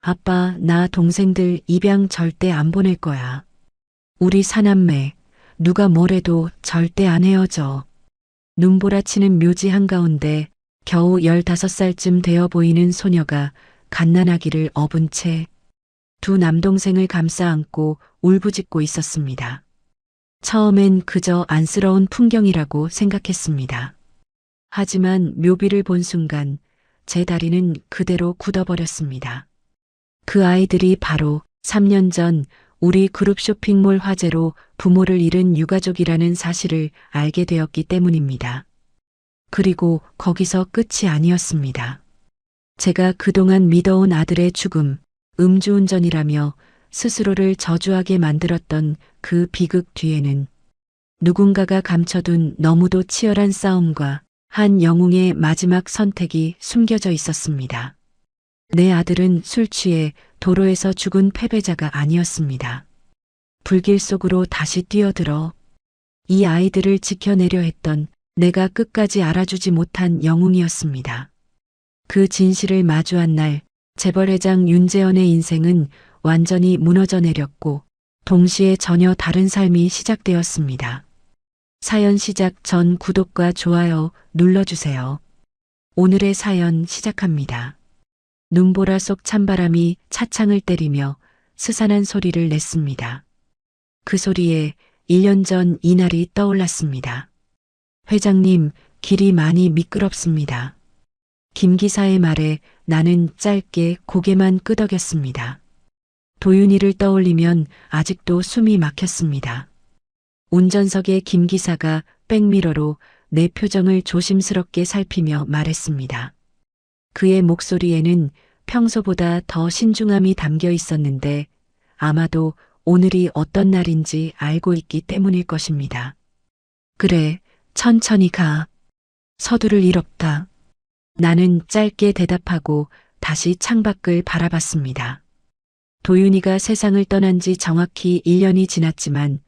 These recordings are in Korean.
아빠, 나 동생들 입양 절대 안 보낼 거야. 우리 사남매, 누가 뭐래도 절대 안 헤어져. 눈보라치는 묘지 한가운데 겨우 15살쯤 되어 보이는 소녀가 갓난아기를 업은 채 두 남동생을 감싸 안고 울부짖고 있었습니다. 처음엔 그저 안쓰러운 풍경이라고 생각했습니다. 하지만 묘비를 본 순간 제 다리는 그대로 굳어버렸습니다. 그 아이들이 바로 3년 전 우리 그룹 쇼핑몰 화재로 부모를 잃은 유가족이라는 사실을 알게 되었기 때문입니다. 그리고 거기서 끝이 아니었습니다. 제가 그동안 믿어온 아들의 죽음, 음주운전이라며 스스로를 저주하게 만들었던 그 비극 뒤에는 누군가가 감춰둔 너무도 치열한 싸움과 한 영웅의 마지막 선택이 숨겨져 있었습니다. 내 아들은 술 취해 도로에서 죽은 패배자가 아니었습니다. 불길 속으로 다시 뛰어들어 이 아이들을 지켜내려 했던 내가 끝까지 알아주지 못한 영웅이었습니다. 그 진실을 마주한 날 재벌회장 윤재현의 인생은 완전히 무너져 내렸고 동시에 전혀 다른 삶이 시작되었습니다. 사연 시작 전 구독과 좋아요 눌러주세요. 오늘의 사연 시작합니다. 눈보라 속 찬바람이 차창을 때리며 스산한 소리를 냈습니다. 그 소리에 1년 전 이날이 떠올랐습니다. 회장님, 길이 많이 미끄럽습니다. 김 기사의 말에 나는 짧게 고개만 끄덕였습니다. 도윤이를 떠올리면 아직도 숨이 막혔습니다. 운전석에 김 기사가 백미러로 내 표정을 조심스럽게 살피며 말했습니다. 그의 목소리에는 평소보다 더 신중함이 담겨 있었는데 아마도 오늘이 어떤 날인지 알고 있기 때문일 것입니다. 그래, 천천히 가. 서두를 일 없다. 나는 짧게 대답하고 다시 창밖을 바라봤습니다. 도윤이가 세상을 떠난 지 정확히 1년이 지났지만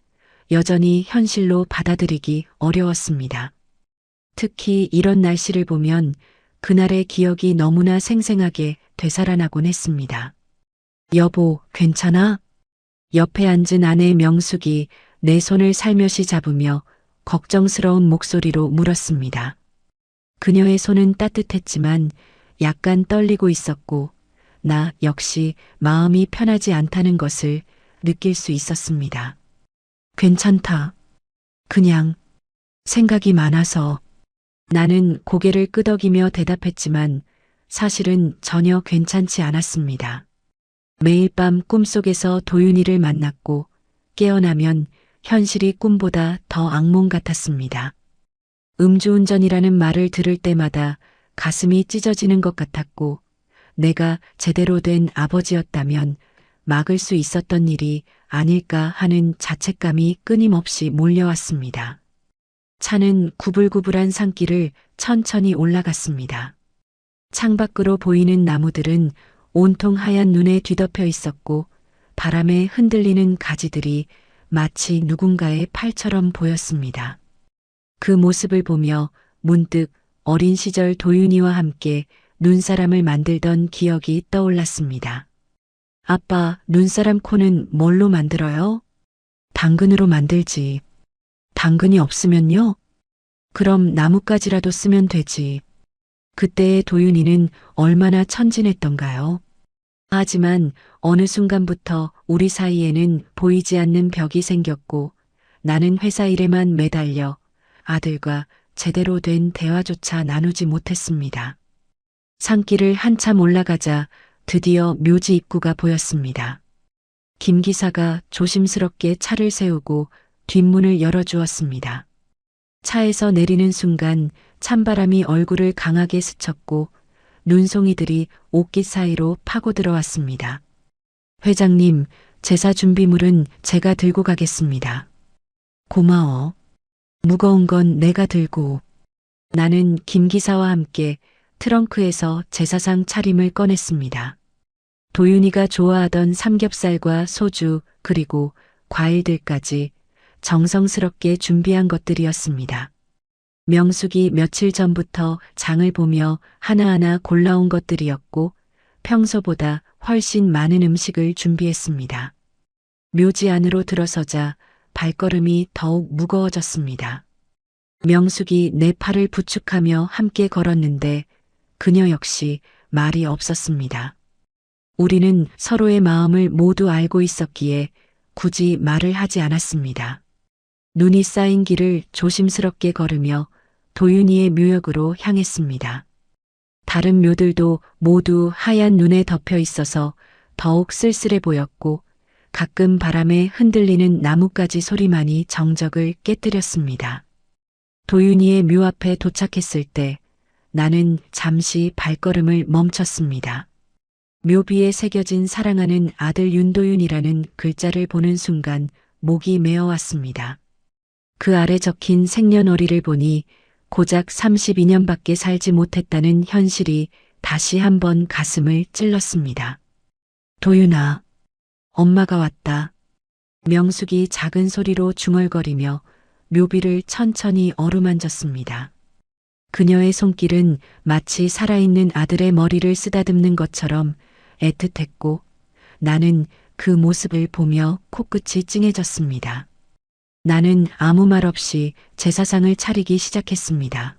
여전히 현실로 받아들이기 어려웠습니다. 특히 이런 날씨를 보면 그날의 기억이 너무나 생생하게 되살아나곤 했습니다. 여보, 괜찮아? 옆에 앉은 아내 명숙이 내 손을 살며시 잡으며 걱정스러운 목소리로 물었습니다. 그녀의 손은 따뜻했지만 약간 떨리고 있었고 나 역시 마음이 편하지 않다는 것을 느낄 수 있었습니다. 괜찮다. 그냥 생각이 많아서. 나는 고개를 끄덕이며 대답했지만 사실은 전혀 괜찮지 않았습니다. 매일 밤 꿈속에서 도윤이를 만났고 깨어나면 현실이 꿈보다 더 악몽 같았습니다. 음주운전이라는 말을 들을 때마다 가슴이 찢어지는 것 같았고 내가 제대로 된 아버지였다면 막을 수 있었던 일이 아닐까 하는 자책감이 끊임없이 몰려왔습니다. 차는 구불구불한 산길을 천천히 올라갔습니다. 창밖으로 보이는 나무들은 온통 하얀 눈에 뒤덮여 있었고 바람에 흔들리는 가지들이 마치 누군가의 팔처럼 보였습니다. 그 모습을 보며 문득 어린 시절 도윤이와 함께 눈사람을 만들던 기억이 떠올랐습니다. 아빠, 눈사람 코는 뭘로 만들어요? 당근으로 만들지. 당근이 없으면요? 그럼 나뭇가지라도 쓰면 되지. 그때의 도윤이는 얼마나 천진했던가요? 하지만 어느 순간부터 우리 사이에는 보이지 않는 벽이 생겼고 나는 회사 일에만 매달려 아들과 제대로 된 대화조차 나누지 못했습니다. 산길을 한참 올라가자 드디어 묘지 입구가 보였습니다. 김 기사가 조심스럽게 차를 세우고 뒷문을 열어주었습니다. 차에서 내리는 순간 찬바람이 얼굴을 강하게 스쳤고 눈송이들이 옷깃 사이로 파고 들어왔습니다. 회장님, 제사 준비물은 제가 들고 가겠습니다. 고마워. 무거운 건 내가 들고. 나는 김 기사와 함께 트렁크에서 제사상 차림을 꺼냈습니다. 도윤이가 좋아하던 삼겹살과 소주 그리고 과일들까지 정성스럽게 준비한 것들이었습니다. 명숙이 며칠 전부터 장을 보며 하나하나 골라온 것들이었고 평소보다 훨씬 많은 음식을 준비했습니다. 묘지 안으로 들어서자 발걸음이 더욱 무거워졌습니다. 명숙이 내 팔을 부축하며 함께 걸었는데 그녀 역시 말이 없었습니다. 우리는 서로의 마음을 모두 알고 있었기에 굳이 말을 하지 않았습니다. 눈이 쌓인 길을 조심스럽게 걸으며 도윤이의 묘역으로 향했습니다. 다른 묘들도 모두 하얀 눈에 덮여 있어서 더욱 쓸쓸해 보였고 가끔 바람에 흔들리는 나뭇가지 소리만이 정적을 깨뜨렸습니다. 도윤이의 묘 앞에 도착했을 때 나는 잠시 발걸음을 멈췄습니다. 묘비에 새겨진 사랑하는 아들 윤도윤이라는 글자를 보는 순간 목이 메어왔습니다. 그 아래 적힌 생년월일을 보니 고작 32년밖에 살지 못했다는 현실이 다시 한번 가슴을 찔렀습니다. 도윤아, 엄마가 왔다. 명숙이 작은 소리로 중얼거리며 묘비를 천천히 어루만졌습니다. 그녀의 손길은 마치 살아있는 아들의 머리를 쓰다듬는 것처럼 애틋했고 나는 그 모습을 보며 코끝이 찡해졌습니다. 나는 아무 말 없이 제사상을 차리기 시작했습니다.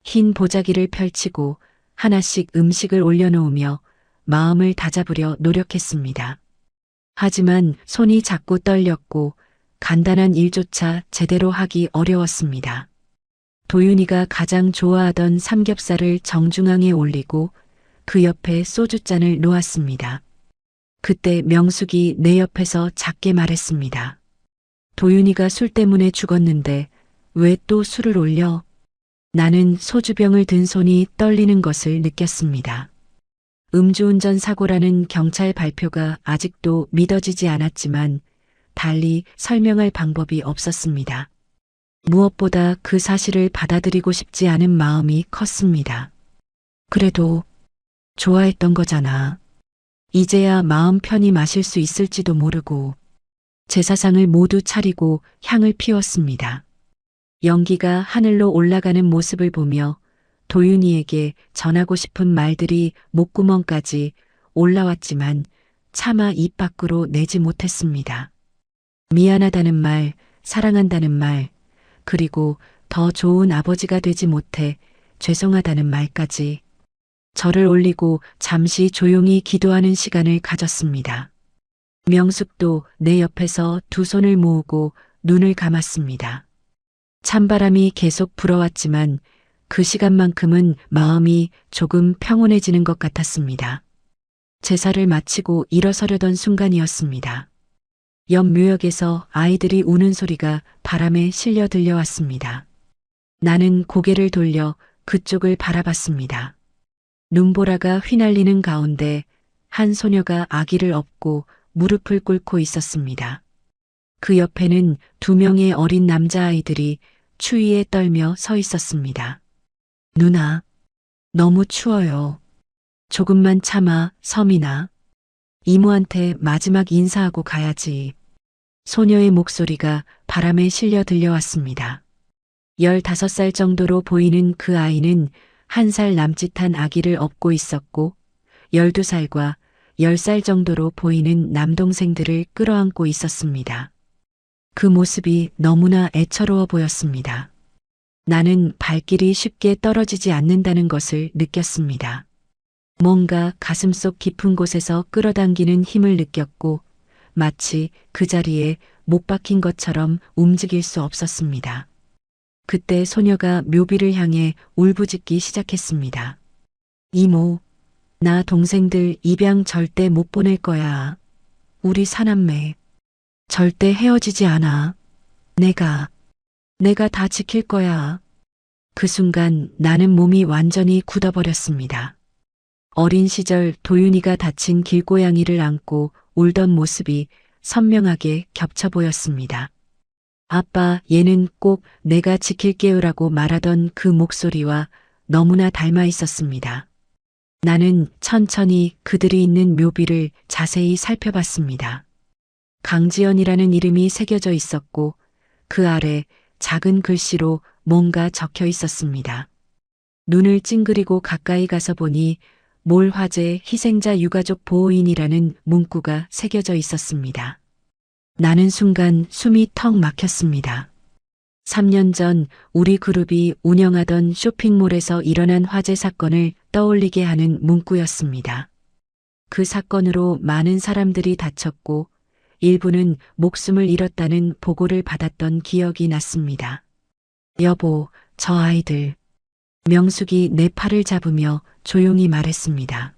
흰 보자기를 펼치고 하나씩 음식을 올려놓으며 마음을 다잡으려 노력했습니다. 하지만 손이 자꾸 떨렸고 간단한 일조차 제대로 하기 어려웠습니다. 도윤이가 가장 좋아하던 삼겹살을 정중앙에 올리고 그 옆에 소주잔을 놓았습니다. 그때 명숙이 내 옆에서 작게 말했습니다. 도윤이가 술 때문에 죽었는데 왜 또 술을 올려? 나는 소주병을 든 손이 떨리는 것을 느꼈습니다. 음주운전 사고라는 경찰 발표가 아직도 믿어지지 않았지만 달리 설명할 방법이 없었습니다. 무엇보다 그 사실을 받아들이고 싶지 않은 마음이 컸습니다. 그래도 좋아했던 거잖아. 이제야 마음 편히 마실 수 있을지도 모르고 제사상을 모두 차리고 향을 피웠습니다. 연기가 하늘로 올라가는 모습을 보며 도윤이에게 전하고 싶은 말들이 목구멍까지 올라왔지만 차마 입 밖으로 내지 못했습니다. 미안하다는 말, 사랑한다는 말, 그리고 더 좋은 아버지가 되지 못해 죄송하다는 말까지. 절을 올리고 잠시 조용히 기도하는 시간을 가졌습니다. 명숙도 내 옆에서 두 손을 모으고 눈을 감았습니다. 찬바람이 계속 불어왔지만 그 시간만큼은 마음이 조금 평온해지는 것 같았습니다. 제사를 마치고 일어서려던 순간이었습니다. 옆 묘역에서 아이들이 우는 소리가 바람에 실려 들려왔습니다. 나는 고개를 돌려 그쪽을 바라봤습니다. 눈보라가 휘날리는 가운데 한 소녀가 아기를 업고 무릎을 꿇고 있었습니다. 그 옆에는 두 명의 어린 남자아이들이 추위에 떨며 서 있었습니다. 누나, 너무 추워요. 조금만 참아, 서민아. 이모한테 마지막 인사하고 가야지. 소녀의 목소리가 바람에 실려 들려왔습니다. 15살 정도로 보이는 그 아이는 1살 남짓한 아기를 업고 있었고 12살과 10살 정도로 보이는 남동생들을 끌어안고 있었습니다. 그 모습이 너무나 애처로워 보였습니다. 나는 발길이 쉽게 떨어지지 않는다는 것을 느꼈습니다. 뭔가 가슴속 깊은 곳에서 끌어당기는 힘을 느꼈고 마치 그 자리에 못 박힌 것처럼 움직일 수 없었습니다. 그때 소녀가 묘비를 향해 울부짖기 시작했습니다. 이모, 나 동생들 입양 절대 못 보낼 거야. 우리 사남매. 절대 헤어지지 않아. 내가 다 지킬 거야. 그 순간 나는 몸이 완전히 굳어버렸습니다. 어린 시절 도윤이가 다친 길고양이를 안고 울던 모습이 선명하게 겹쳐 보였습니다. 아빠, 얘는 꼭 내가 지킬게요라고 말하던 그 목소리와 너무나 닮아 있었습니다. 나는 천천히 그들이 있는 묘비를 자세히 살펴봤습니다. 강지연이라는 이름이 새겨져 있었고 그 아래 작은 글씨로 뭔가 적혀 있었습니다. 눈을 찡그리고 가까이 가서 보니 몰 화재 희생자 유가족 보호인이라는 문구가 새겨져 있었습니다. 나는 순간 숨이 턱 막혔습니다. 3년 전 우리 그룹이 운영하던 쇼핑몰에서 일어난 화재 사건을 떠올리게 하는 문구였습니다. 그 사건으로 많은 사람들이 다쳤고 일부는 목숨을 잃었다는 보고를 받았던 기억이 났습니다. 여보, 저 아이들. 명숙이 내 팔을 잡으며 조용히 말했습니다.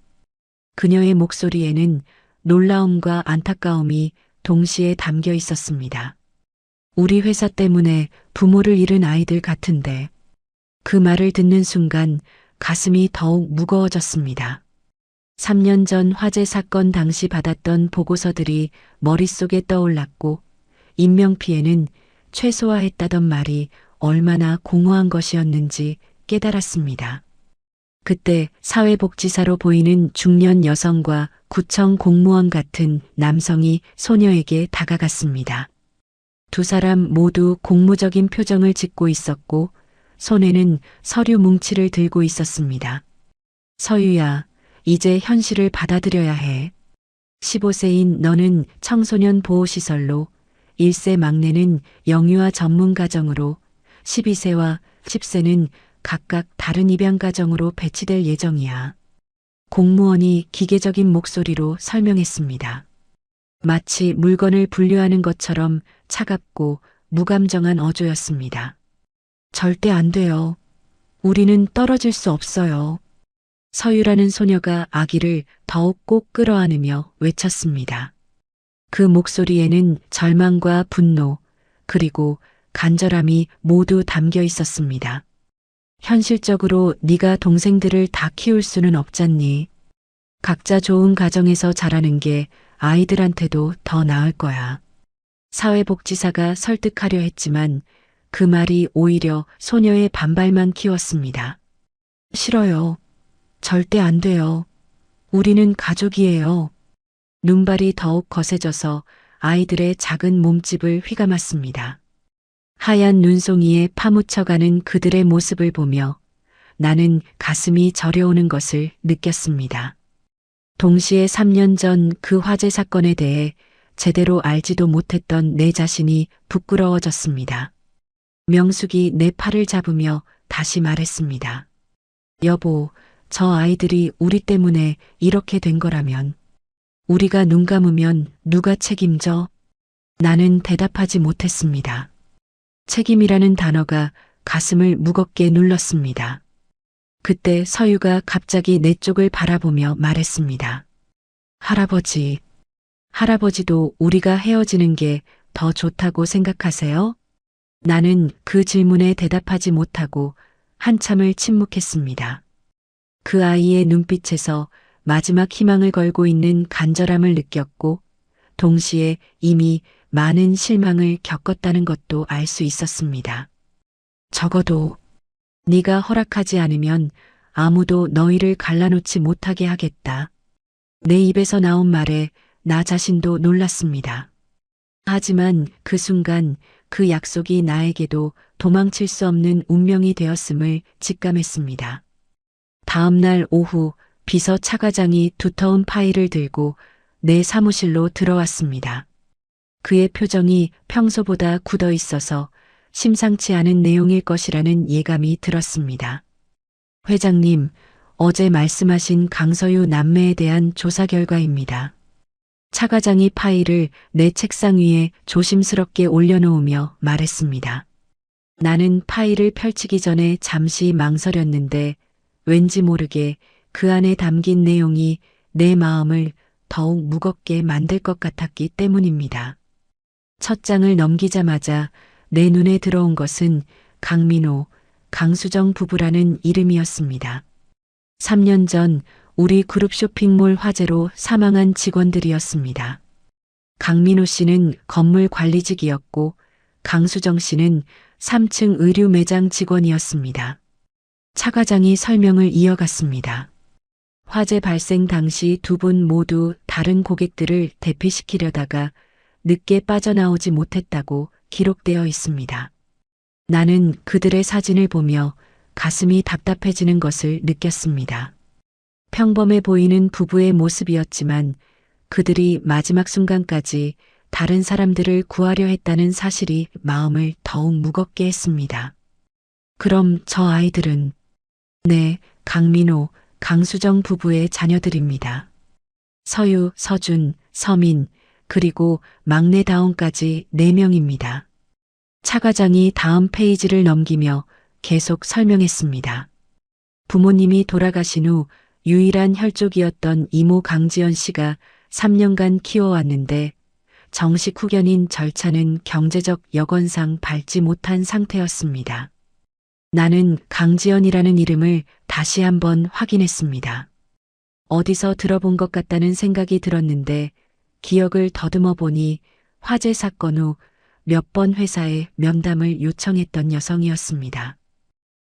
그녀의 목소리에는 놀라움과 안타까움이 동시에 담겨 있었습니다. 우리 회사 때문에 부모를 잃은 아이들 같은데. 그 말을 듣는 순간 가슴이 더욱 무거워졌습니다. 3년 전 화재 사건 당시 받았던 보고서들이 머릿속에 떠올랐고 인명피해는 최소화했다던 말이 얼마나 공허한 것이었는지 깨달았습니다. 그때 사회복지사로 보이는 중년 여성과 구청 공무원 같은 남성이 소녀에게 다가갔습니다. 두 사람 모두 공무적인 표정을 짓고 있었고 손에는 서류 뭉치를 들고 있었습니다. 서유야, 이제 현실을 받아들여야 해. 15세인 너는 청소년 보호시설로, 1세 막내는 영유아 전문 가정으로, 12세와 10세는 각각 다른 입양 가정으로 배치될 예정이야. 공무원이 기계적인 목소리로 설명했습니다. 마치 물건을 분류하는 것처럼 차갑고 무감정한 어조였습니다. 절대 안 돼요. 우리는 떨어질 수 없어요. 서유라는 소녀가 아기를 더욱 꼭 끌어안으며 외쳤습니다. 그 목소리에는 절망과 분노, 그리고 간절함이 모두 담겨 있었습니다. 현실적으로 네가 동생들을 다 키울 수는 없잖니. 각자 좋은 가정에서 자라는 게 아이들한테도 더 나을 거야. 사회복지사가 설득하려 했지만 그 말이 오히려 소녀의 반발만 키웠습니다. 싫어요. 절대 안 돼요. 우리는 가족이에요. 눈발이 더욱 거세져서 아이들의 작은 몸집을 휘감았습니다. 하얀 눈송이에 파묻혀가는 그들의 모습을 보며 나는 가슴이 저려오는 것을 느꼈습니다. 동시에 3년 전 그 화재 사건에 대해 제대로 알지도 못했던 내 자신이 부끄러워졌습니다. 명숙이 내 팔을 잡으며 다시 말했습니다. 여보, 저 아이들이 우리 때문에 이렇게 된 거라면, 우리가 눈 감으면 누가 책임져? 나는 대답하지 못했습니다. 책임이라는 단어가 가슴을 무겁게 눌렀습니다. 그때 서유가 갑자기 내 쪽을 바라보며 말했습니다. 할아버지, 할아버지도 우리가 헤어지는 게 더 좋다고 생각하세요? 나는 그 질문에 대답하지 못하고 한참을 침묵했습니다. 그 아이의 눈빛에서 마지막 희망을 걸고 있는 간절함을 느꼈고 동시에 이미 많은 실망을 겪었다는 것도 알 수 있었습니다. 적어도 네가 허락하지 않으면 아무도 너희를 갈라놓지 못하게 하겠다. 내 입에서 나온 말에 나 자신도 놀랐습니다. 하지만 그 순간 그 약속이 나에게도 도망칠 수 없는 운명이 되었음을 직감했습니다. 다음 날 오후 비서 차 과장이 두터운 파일을 들고 내 사무실로 들어왔습니다. 그의 표정이 평소보다 굳어 있어서 심상치 않은 내용일 것이라는 예감이 들었습니다. 회장님, 어제 말씀하신 강서유 남매에 대한 조사 결과입니다. 차 과장이 파일을 내 책상 위에 조심스럽게 올려놓으며 말했습니다. 나는 파일을 펼치기 전에 잠시 망설였는데 왠지 모르게 그 안에 담긴 내용이 내 마음을 더욱 무겁게 만들 것 같았기 때문입니다. 첫 장을 넘기자마자 내 눈에 들어온 것은 강민호, 강수정 부부라는 이름이었습니다. 3년 전 우리 그룹 쇼핑몰 화재로 사망한 직원들이었습니다. 강민호 씨는 건물 관리직이었고 강수정 씨는 3층 의류 매장 직원이었습니다. 차 과장이 설명을 이어갔습니다. 화재 발생 당시 두 분 모두 다른 고객들을 대피시키려다가 늦게 빠져나오지 못했다고 기록되어 있습니다. 나는 그들의 사진을 보며 가슴이 답답해지는 것을 느꼈습니다. 평범해 보이는 부부의 모습이었지만 그들이 마지막 순간까지 다른 사람들을 구하려 했다는 사실이 마음을 더욱 무겁게 했습니다. 그럼 저 아이들은? 네, 강민호, 강수정 부부의 자녀들입니다. 서유, 서준, 서민, 그리고 막내 다온까지 4명입니다. 차 과장이 다음 페이지를 넘기며 계속 설명했습니다. 부모님이 돌아가신 후 유일한 혈족이었던 이모 강지연 씨가 3년간 키워왔는데 정식 후견인 절차는 경제적 여건상 밟지 못한 상태였습니다. 나는 강지연이라는 이름을 다시 한번 확인했습니다. 어디서 들어본 것 같다는 생각이 들었는데 기억을 더듬어 보니 화재 사건 후 몇 번 회사에 면담을 요청했던 여성이었습니다.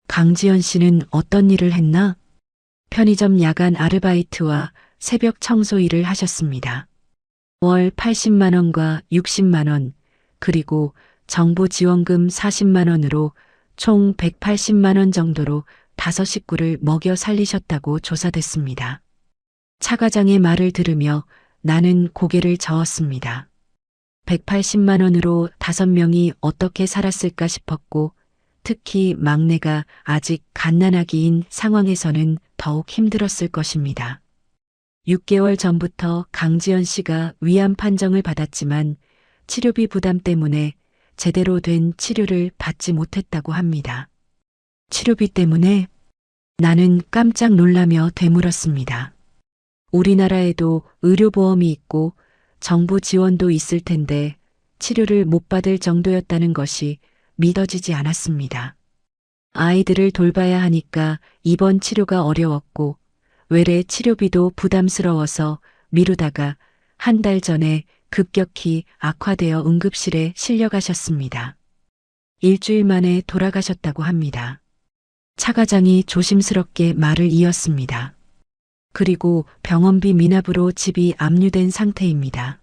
강지연 씨는 어떤 일을 했나? 편의점 야간 아르바이트와 새벽 청소 일을 하셨습니다. 월 80만 원과 60만 원, 그리고 정부 지원금 40만 원으로 총 180만 원 정도로 5식구를 먹여 살리셨다고 조사됐습니다. 차 과장의 말을 들으며 나는 고개를 저었습니다. 180만 원으로 5명이 어떻게 살았을까 싶었고 특히 막내가 아직 갓난아기인 상황에서는 더욱 힘들었을 것입니다. 6개월 전부터 강지연 씨가 위암 판정을 받았지만 치료비 부담 때문에 제대로 된 치료를 받지 못했다고 합니다. 치료비 때문에? 나는 깜짝 놀라며 되물었습니다. 우리나라에도 의료보험이 있고 정부 지원도 있을 텐데 치료를 못 받을 정도였다는 것이 믿어지지 않았습니다. 아이들을 돌봐야 하니까 입원 치료가 어려웠고 외래 치료비도 부담스러워서 미루다가 한 달 전에 급격히 악화되어 응급실에 실려가셨습니다. 일주일 만에 돌아가셨다고 합니다. 차 과장이 조심스럽게 말을 이었습니다. 그리고 병원비 미납으로 집이 압류된 상태입니다.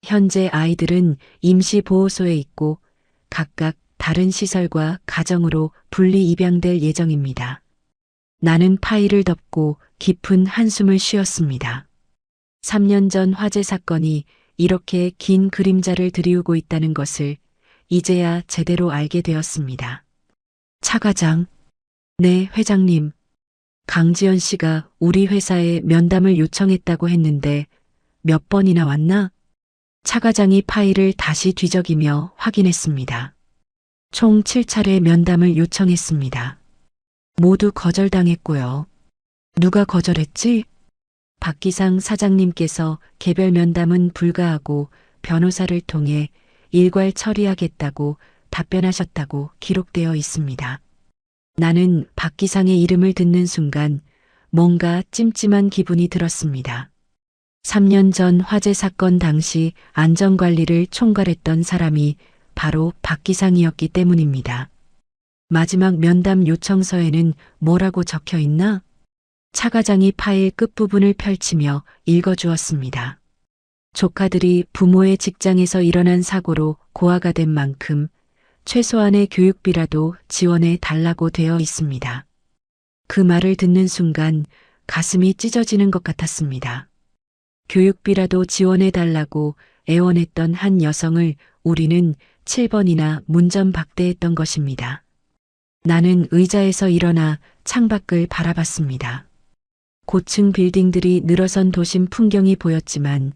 현재 아이들은 임시보호소에 있고 각각 다른 시설과 가정으로 분리 입양될 예정입니다. 나는 파일을 덮고 깊은 한숨을 쉬었습니다. 3년 전 화재 사건이 이렇게 긴 그림자를 드리우고 있다는 것을 이제야 제대로 알게 되었습니다. 차 과장. 네, 회장님. 강지연 씨가 우리 회사에 면담을 요청했다고 했는데 몇 번이나 왔나? 차 과장이 파일을 다시 뒤적이며 확인했습니다. 총 7차례 면담을 요청했습니다. 모두 거절당했고요. 누가 거절했지? 박기상 사장님께서 개별 면담은 불가하고 변호사를 통해 일괄 처리하겠다고 답변하셨다고 기록되어 있습니다. 나는 박기상의 이름을 듣는 순간 뭔가 찜찜한 기분이 들었습니다. 3년 전 화재 사건 당시 안전관리를 총괄했던 사람이 바로 박기상이었기 때문입니다. 마지막 면담 요청서에는 뭐라고 적혀 있나? 차 과장이 파일 끝부분을 펼치며 읽어주었습니다. 조카들이 부모의 직장에서 일어난 사고로 고아가 된 만큼 최소한의 교육비라도 지원해 달라고 되어 있습니다. 그 말을 듣는 순간 가슴이 찢어지는 것 같았습니다. 교육비라도 지원해 달라고 애원했던 한 여성을 우리는 7번이나 문전박대했던 것입니다. 나는 의자에서 일어나 창밖을 바라봤습니다. 고층 빌딩들이 늘어선 도심 풍경이 보였지만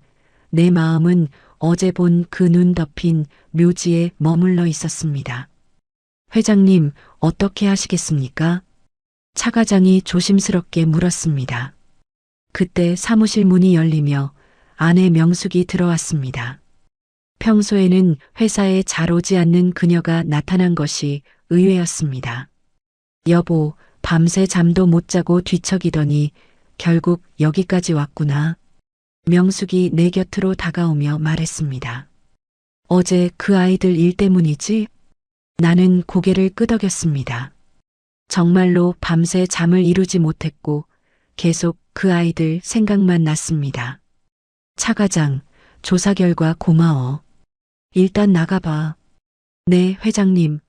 내 마음은 어제 본 그 눈 덮인 묘지에 머물러 있었습니다. 회장님, 어떻게 하시겠습니까? 차 과장이 조심스럽게 물었습니다. 그때 사무실 문이 열리며 아내 명숙이 들어왔습니다. 평소에는 회사에 잘 오지 않는 그녀가 나타난 것이 의외였습니다. 여보, 밤새 잠도 못 자고 뒤척이더니 결국 여기까지 왔구나. 명숙이 내 곁으로 다가오며 말했습니다. 어제 그 아이들 일 때문이지? 나는 고개를 끄덕였습니다. 정말로 밤새 잠을 이루지 못했고 계속 그 아이들 생각만 났습니다. 차 과장, 조사 결과 고마워. 일단 나가봐. 네, 회장님.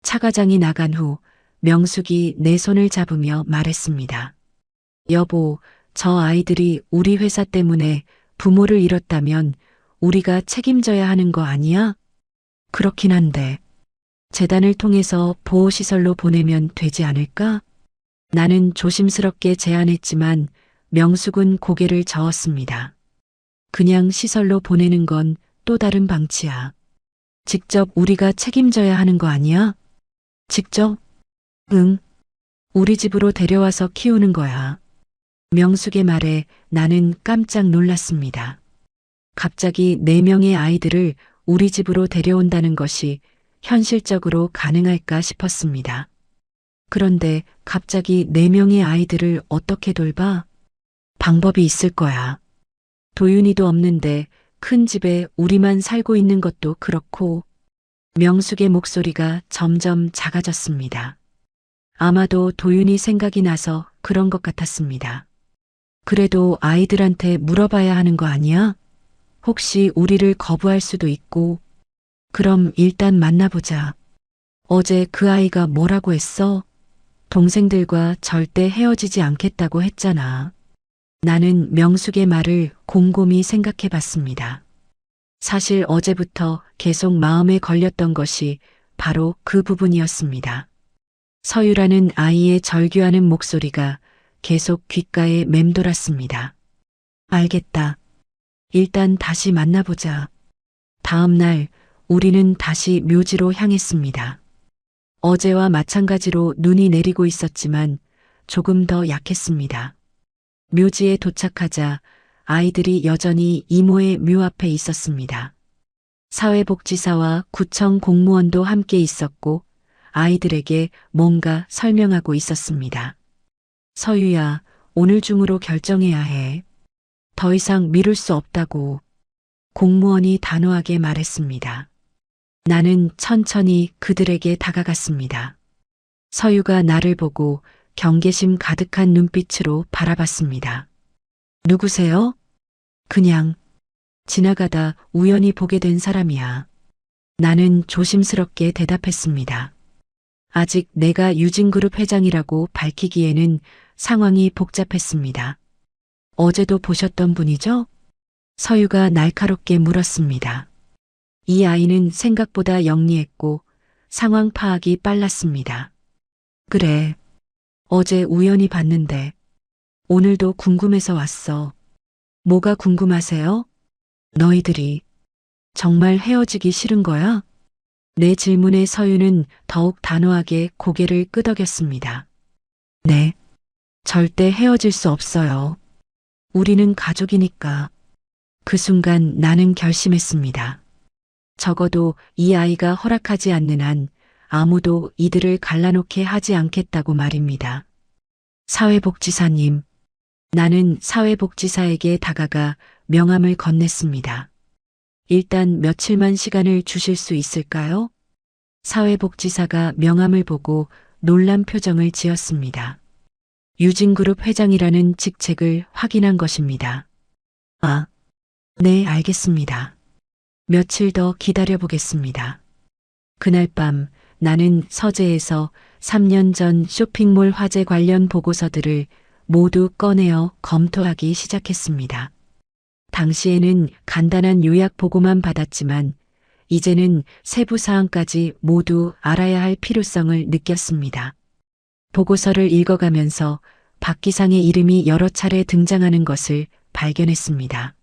차 과장이 나간 후 명숙이 내 손을 잡으며 말했습니다. 여보, 저 아이들이 우리 회사 때문에 부모를 잃었다면 우리가 책임져야 하는 거 아니야? 그렇긴 한데, 재단을 통해서 보호시설로 보내면 되지 않을까? 나는 조심스럽게 제안했지만 명숙은 고개를 저었습니다. 그냥 시설로 보내는 건 또 다른 방치야. 직접 우리가 책임져야 하는 거 아니야? 직접? 응. 우리 집으로 데려와서 키우는 거야. 명숙의 말에 나는 깜짝 놀랐습니다. 갑자기 4명의 아이들을 우리 집으로 데려온다는 것이 현실적으로 가능할까 싶었습니다. 그런데 갑자기 4명의 아이들을 어떻게 돌봐? 방법이 있을 거야. 도윤이도 없는데 큰 집에 우리만 살고 있는 것도 그렇고. 명숙의 목소리가 점점 작아졌습니다. 아마도 도윤이 생각이 나서 그런 것 같았습니다. 그래도 아이들한테 물어봐야 하는 거 아니야? 혹시 우리를 거부할 수도 있고. 그럼 일단 만나보자. 어제 그 아이가 뭐라고 했어? 동생들과 절대 헤어지지 않겠다고 했잖아. 나는 명숙의 말을 곰곰이 생각해 봤습니다. 사실 어제부터 계속 마음에 걸렸던 것이 바로 그 부분이었습니다. 서유라는 아이의 절규하는 목소리가 계속 귓가에 맴돌았습니다. 알겠다. 일단 다시 만나보자. 다음 날 우리는 다시 묘지로 향했습니다. 어제와 마찬가지로 눈이 내리고 있었지만 조금 더 약했습니다. 묘지에 도착하자 아이들이 여전히 이모의 묘 앞에 있었습니다. 사회복지사와 구청 공무원도 함께 있었고 아이들에게 뭔가 설명하고 있었습니다. 서유야, 오늘 중으로 결정해야 해. 더 이상 미룰 수 없다고 공무원이 단호하게 말했습니다. 나는 천천히 그들에게 다가갔습니다. 서유가 나를 보고 경계심 가득한 눈빛으로 바라봤습니다. 누구세요? 그냥 지나가다 우연히 보게 된 사람이야. 나는 조심스럽게 대답했습니다. 아직 내가 유진그룹 회장이라고 밝히기에는 상황이 복잡했습니다. 어제도 보셨던 분이죠? 서유가 날카롭게 물었습니다. 이 아이는 생각보다 영리했고 상황 파악이 빨랐습니다. 그래. 어제 우연히 봤는데 오늘도 궁금해서 왔어. 뭐가 궁금하세요? 너희들이 정말 헤어지기 싫은 거야? 내 질문에 서유는 더욱 단호하게 고개를 끄덕였습니다. 네. 절대 헤어질 수 없어요. 우리는 가족이니까. 그 순간 나는 결심했습니다. 적어도 이 아이가 허락하지 않는 한 아무도 이들을 갈라놓게 하지 않겠다고 말입니다. 사회복지사님. 나는 사회복지사에게 다가가 명함을 건넸습니다. 일단 며칠만 시간을 주실 수 있을까요? 사회복지사가 명함을 보고 놀란 표정을 지었습니다. 유진그룹 회장이라는 직책을 확인한 것입니다. 아, 네, 알겠습니다. 며칠 더 기다려보겠습니다. 그날 밤 나는 서재에서 3년 전 쇼핑몰 화재 관련 보고서들을 모두 꺼내어 검토하기 시작했습니다. 당시에는 간단한 요약 보고만 받았지만 이제는 세부 사항까지 모두 알아야 할 필요성을 느꼈습니다. 보고서를 읽어가면서 박 기상의 이름이 여러 차례 등장하는 것을 발견했습니다.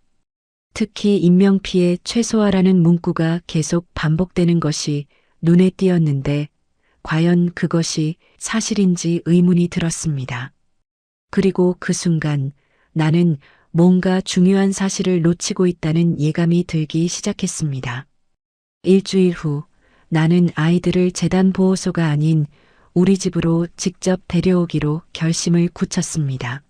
특히 인명피해 최소화라는 문구가 계속 반복되는 것이 눈에 띄었는데 과연 그것이 사실인지 의문이 들었습니다. 그리고 그 순간 나는 뭔가 중요한 사실을 놓치고 있다는 예감이 들기 시작했습니다. 일주일 후 나는 아이들을 재단 보호소가 아닌 우리 집으로 직접 데려오기로 결심을 굳혔습니다.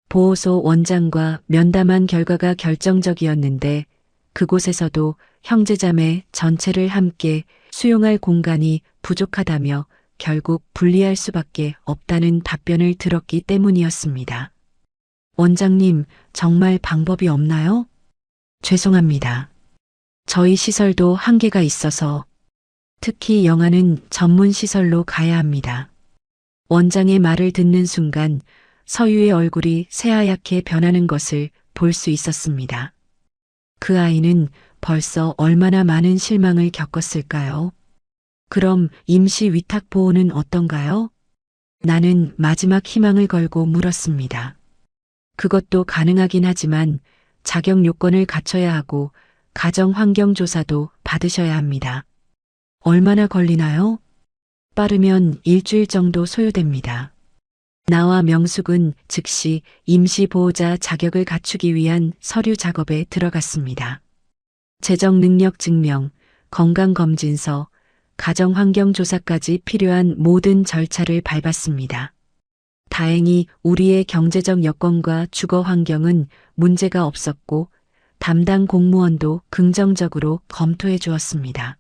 보호소 원장과 면담한 결과가 결정적이었는데 그곳에서도 형제자매 전체를 함께 수용할 공간이 부족하다며 결국 분리할 수밖에 없다는 답변을 들었기 때문이었습니다. 원장님, 정말 방법이 없나요? 죄송합니다. 저희 시설도 한계가 있어서 특히 영아는 전문 시설로 가야 합니다. 원장의 말을 듣는 순간 서유의 얼굴이 새하얗게 변하는 것을 볼 수 있었습니다. 그 아이는 벌써 얼마나 많은 실망을 겪었을까요? 그럼 임시 위탁 보호는 어떤가요? 나는 마지막 희망을 걸고 물었습니다. 그것도 가능하긴 하지만 자격 요건을 갖춰야 하고 가정 환경 조사도 받으셔야 합니다. 얼마나 걸리나요? 빠르면 일주일 정도 소요됩니다. 나와 명숙은 즉시 임시보호자 자격을 갖추기 위한 서류 작업에 들어갔습니다. 재정 능력 증명, 건강검진서, 가정환경조사까지 필요한 모든 절차를 밟았습니다. 다행히 우리의 경제적 여건과 주거 환경은 문제가 없었고 담당 공무원도 긍정적으로 검토해 주었습니다.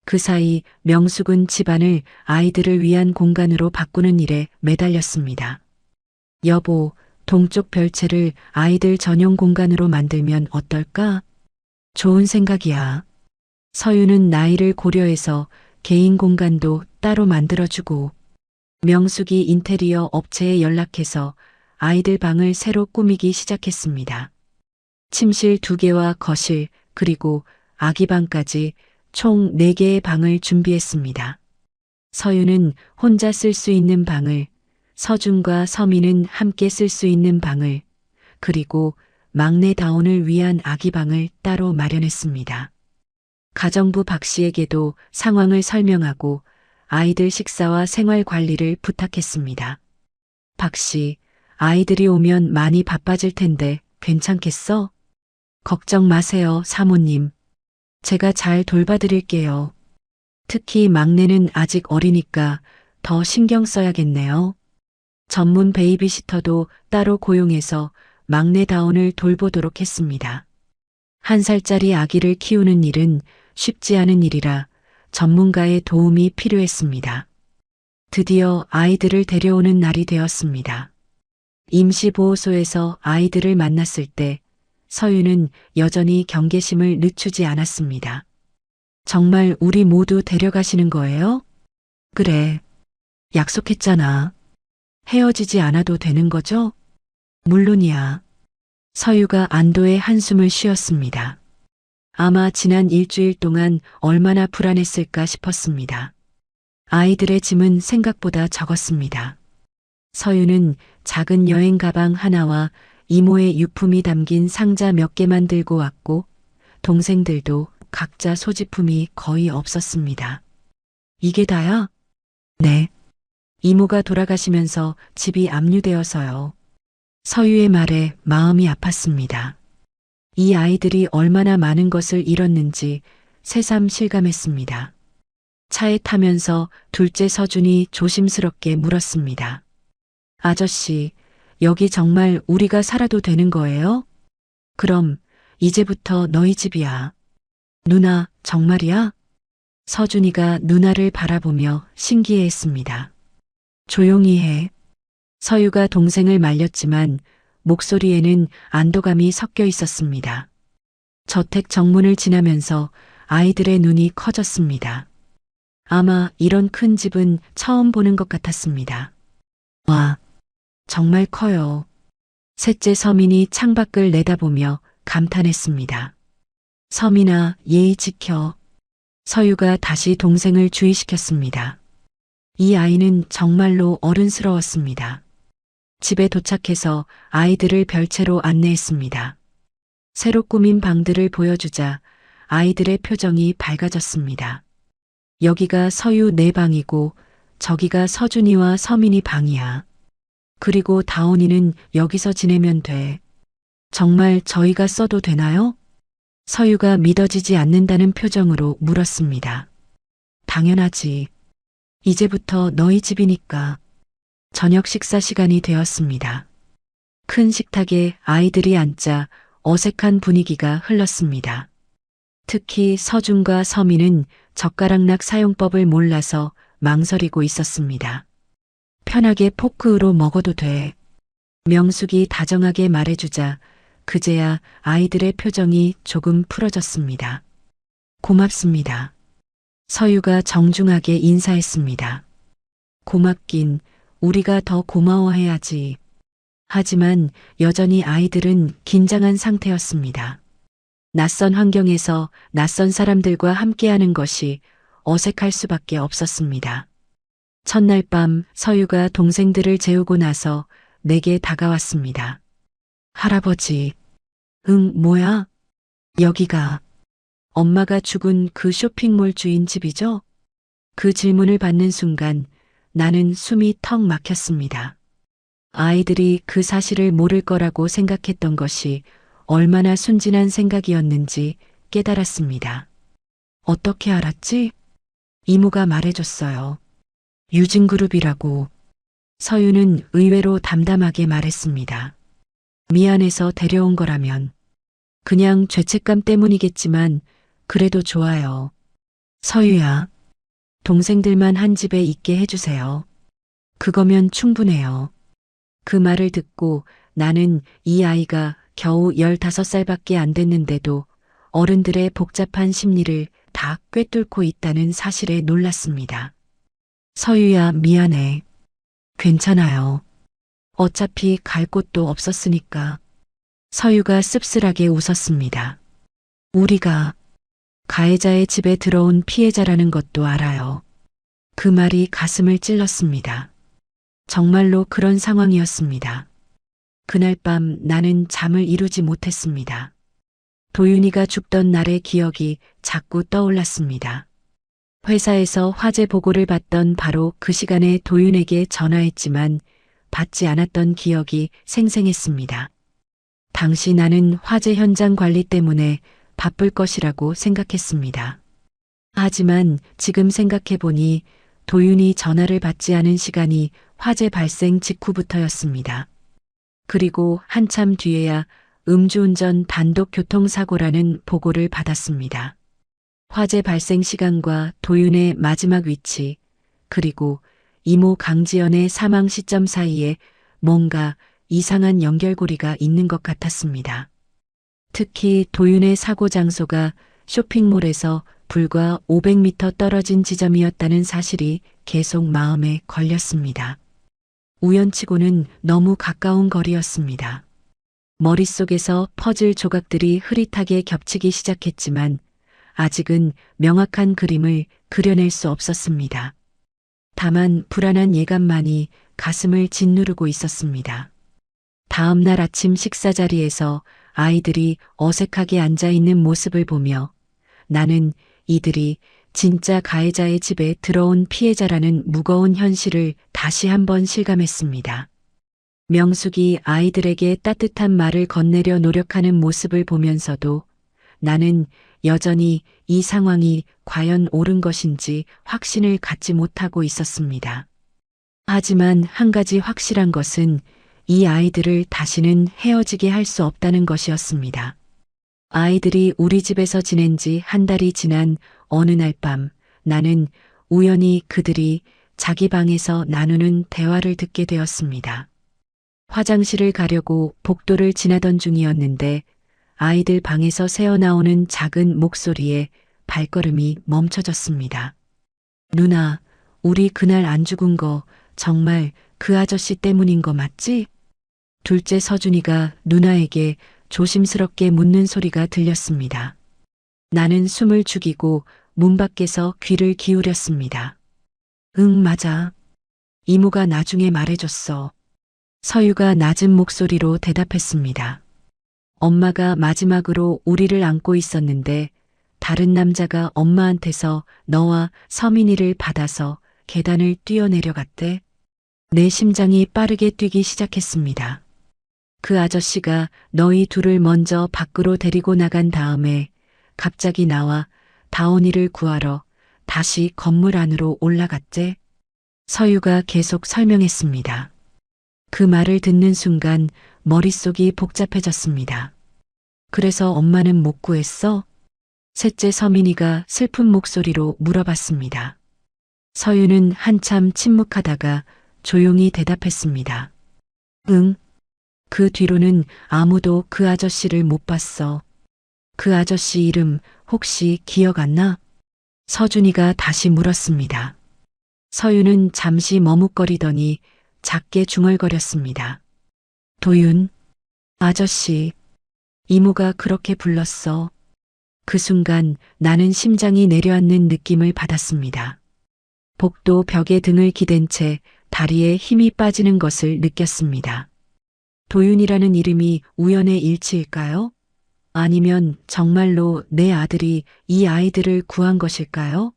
그 사이 명숙은 집안을 아이들을 위한 공간으로 바꾸는 일에 매달렸습니다. 여보, 동쪽 별채를 아이들 전용 공간으로 만들면 어떨까? 좋은 생각이야. 서유는 나이를 고려해서 개인 공간도 따로 만들어주고 명숙이 인테리어 업체에 연락해서 아이들 방을 새로 꾸미기 시작했습니다. 침실 2개와 거실 그리고 아기 방까지 총 4개의 방을 준비했습니다. 서유는 혼자 쓸 수 있는 방을, 서준과 서민은 함께 쓸 수 있는 방을, 그리고 막내 다온을 위한 아기 방을 따로 마련했습니다. 가정부 박 씨에게도 상황을 설명하고 아이들 식사와 생활 관리를 부탁했습니다. 박 씨, 아이들이 오면 많이 바빠질 텐데 괜찮겠어? 걱정 마세요, 사모님. 제가 잘 돌봐드릴게요. 특히 막내는 아직 어리니까 더 신경 써야겠네요. 전문 베이비시터도 따로 고용해서 막내 다온을 돌보도록 했습니다. 1살짜리 아기를 키우는 일은 쉽지 않은 일이라 전문가의 도움이 필요했습니다. 드디어 아이들을 데려오는 날이 되었습니다. 임시보호소에서 아이들을 만났을 때 서유는 여전히 경계심을 늦추지 않았습니다. 정말 우리 모두 데려가시는 거예요? 그래. 약속했잖아. 헤어지지 않아도 되는 거죠? 물론이야. 서유가 안도의 한숨을 쉬었습니다. 아마 지난 일주일 동안 얼마나 불안했을까 싶었습니다. 아이들의 짐은 생각보다 적었습니다. 서유는 작은 여행 가방 하나와 이모의 유품이 담긴 상자 몇 개만 들고 왔고 동생들도 각자 소지품이 거의 없었습니다. 이게 다야? 네. 이모가 돌아가시면서 집이 압류되어서요. 서유의 말에 마음이 아팠습니다. 이 아이들이 얼마나 많은 것을 잃었는지 새삼 실감했습니다. 차에 타면서 둘째 서준이 조심스럽게 물었습니다. 아저씨, 여기 정말 우리가 살아도 되는 거예요? 그럼 이제부터 너희 집이야. 누나, 정말이야? 서준이가 누나를 바라보며 신기해했습니다. 조용히 해. 서유가 동생을 말렸지만 목소리에는 안도감이 섞여 있었습니다. 저택 정문을 지나면서 아이들의 눈이 커졌습니다. 아마 이런 큰 집은 처음 보는 것 같았습니다. 와, 정말 커요. 셋째 서민이 창밖을 내다보며 감탄했습니다. 서민아, 예의 지켜. 서유가 다시 동생을 주의시켰습니다. 이 아이는 정말로 어른스러웠습니다. 집에 도착해서 아이들을 별채로 안내했습니다. 새로 꾸민 방들을 보여주자 아이들의 표정이 밝아졌습니다. 여기가 서유 네 방이고 저기가 서준이와 서민이 방이야. 그리고 다온이는 여기서 지내면 돼. 정말 저희가 써도 되나요? 서유가 믿어지지 않는다는 표정으로 물었습니다. 당연하지. 이제부터 너희 집이니까. 저녁 식사 시간이 되었습니다. 큰 식탁에 아이들이 앉자 어색한 분위기가 흘렀습니다. 특히 서준과 서민은 젓가락락 사용법을 몰라서 망설이고 있었습니다. 편하게 포크로 먹어도 돼. 명숙이 다정하게 말해주자 그제야 아이들의 표정이 조금 풀어졌습니다. 고맙습니다. 서유가 정중하게 인사했습니다. 고맙긴 우리가 더 고마워해야지. 하지만 여전히 아이들은 긴장한 상태였습니다. 낯선 환경에서 낯선 사람들과 함께하는 것이 어색할 수밖에 없었습니다. 첫날 밤 서유가 동생들을 재우고 나서 내게 다가왔습니다. 할아버지, 응, 뭐야? 여기가 엄마가 죽은 그 쇼핑몰 주인 집이죠? 그 질문을 받는 순간 나는 숨이 턱 막혔습니다. 아이들이 그 사실을 모를 거라고 생각했던 것이 얼마나 순진한 생각이었는지 깨달았습니다. 어떻게 알았지? 이모가 말해줬어요. 유진그룹이라고. 서유는 의외로 담담하게 말했습니다. 미안해서 데려온 거라면. 그냥 죄책감 때문이겠지만 그래도 좋아요. 서유야, 동생들만 한 집에 있게 해주세요. 그거면 충분해요. 그 말을 듣고 나는 이 아이가 겨우 15살밖에 안 됐는데도 어른들의 복잡한 심리를 다 꿰뚫고 있다는 사실에 놀랐습니다. 서유야, 미안해. 괜찮아요. 어차피 갈 곳도 없었으니까. 서유가 씁쓸하게 웃었습니다. 우리가 가해자의 집에 들어온 피해자라는 것도 알아요. 그 말이 가슴을 찔렀습니다. 정말로 그런 상황이었습니다. 그날 밤 나는 잠을 이루지 못했습니다. 도윤이가 죽던 날의 기억이 자꾸 떠올랐습니다. 회사에서 화재 보고를 받던 바로 그 시간에 도윤에게 전화했지만 받지 않았던 기억이 생생했습니다. 당시 나는 화재 현장 관리 때문에 바쁠 것이라고 생각했습니다. 하지만 지금 생각해보니 도윤이 전화를 받지 않은 시간이 화재 발생 직후부터였습니다. 그리고 한참 뒤에야 음주운전 단독 교통사고라는 보고를 받았습니다. 화재 발생 시간과 도윤의 마지막 위치, 그리고 이모 강지연의 사망 시점 사이에 뭔가 이상한 연결고리가 있는 것 같았습니다. 특히 도윤의 사고 장소가 쇼핑몰에서 불과 500m 떨어진 지점이었다는 사실이 계속 마음에 걸렸습니다. 우연치고는 너무 가까운 거리였습니다. 머릿속에서 퍼즐 조각들이 흐릿하게 겹치기 시작했지만 아직은 명확한 그림을 그려낼 수 없었습니다. 다만 불안한 예감만이 가슴을 짓누르고 있었습니다. 다음 날 아침 식사 자리에서 아이들이 어색하게 앉아 있는 모습을 보며 나는 이들이 진짜 가해자의 집에 들어온 피해자라는 무거운 현실을 다시 한번 실감했습니다. 명숙이 아이들에게 따뜻한 말을 건네려 노력하는 모습을 보면서도 나는 여전히 이 상황이 과연 옳은 것인지 확신을 갖지 못하고 있었습니다. 하지만 한 가지 확실한 것은 이 아이들을 다시는 헤어지게 할 수 없다는 것이었습니다. 아이들이 우리 집에서 지낸 지 한 달이 지난 어느 날 밤 나는 우연히 그들이 자기 방에서 나누는 대화를 듣게 되었습니다. 화장실을 가려고 복도를 지나던 중이었는데 아이들 방에서 새어나오는 작은 목소리에 발걸음이 멈춰졌습니다. 누나, 우리 그날 안 죽은 거 정말 그 아저씨 때문인 거 맞지? 둘째 서준이가 누나에게 조심스럽게 묻는 소리가 들렸습니다. 나는 숨을 죽이고 문 밖에서 귀를 기울였습니다. 응, 맞아. 이모가 나중에 말해줬어. 서유가 낮은 목소리로 대답했습니다. 엄마가 마지막으로 우리를 안고 있었는데 다른 남자가 엄마한테서 너와 서민이를 받아서 계단을 뛰어내려갔대. 내 심장이 빠르게 뛰기 시작했습니다. 그 아저씨가 너희 둘을 먼저 밖으로 데리고 나간 다음에 갑자기 나와 다온이를 구하러 다시 건물 안으로 올라갔대. 서유가 계속 설명했습니다. 그 말을 듣는 순간 머릿속이 복잡해졌습니다. 그래서 엄마는 못 구했어? 셋째 서민이가 슬픈 목소리로 물어봤습니다. 서유는 한참 침묵하다가 조용히 대답했습니다. 응. 그 뒤로는 아무도 그 아저씨를 못 봤어. 그 아저씨 이름 혹시 기억 안 나? 서준이가 다시 물었습니다. 서유는 잠시 머뭇거리더니 작게 중얼거렸습니다. 도윤, 아저씨, 이모가 그렇게 불렀어. 그 순간 나는 심장이 내려앉는 느낌을 받았습니다. 복도 벽에 등을 기댄 채 다리에 힘이 빠지는 것을 느꼈습니다. 도윤이라는 이름이 우연의 일치일까요? 아니면 정말로 내 아들이 이 아이들을 구한 것일까요?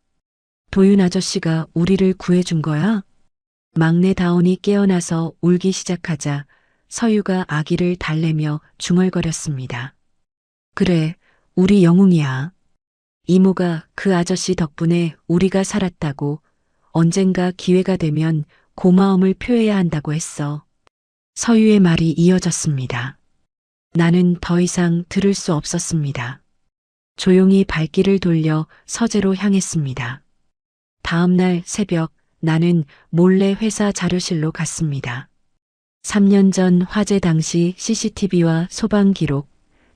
도윤 아저씨가 우리를 구해준 거야? 막내 다온이 깨어나서 울기 시작하자 서유가 아기를 달래며 중얼거렸습니다. 그래, 우리 영웅이야. 이모가 그 아저씨 덕분에 우리가 살았다고, 언젠가 기회가 되면 고마움을 표해야 한다고 했어. 서유의 말이 이어졌습니다. 나는 더 이상 들을 수 없었습니다. 조용히 발길을 돌려 서재로 향했습니다. 다음 날 새벽 나는 몰래 회사 자료실로 갔습니다. 3년 전 화재 당시 CCTV와 소방 기록,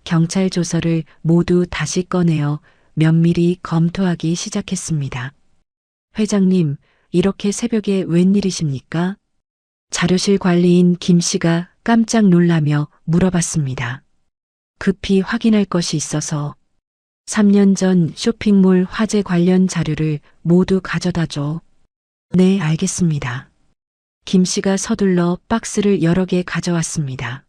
경찰 조서를 모두 다시 꺼내어 면밀히 검토하기 시작했습니다. 회장님, 이렇게 새벽에 웬일이십니까? 자료실 관리인 김 씨가 깜짝 놀라며 물어봤습니다. 급히 확인할 것이 있어서 3년 전 쇼핑몰 화재 관련 자료를 모두 가져다 줘. 네, 알겠습니다. 김 씨가 서둘러 박스를 여러 개 가져왔습니다.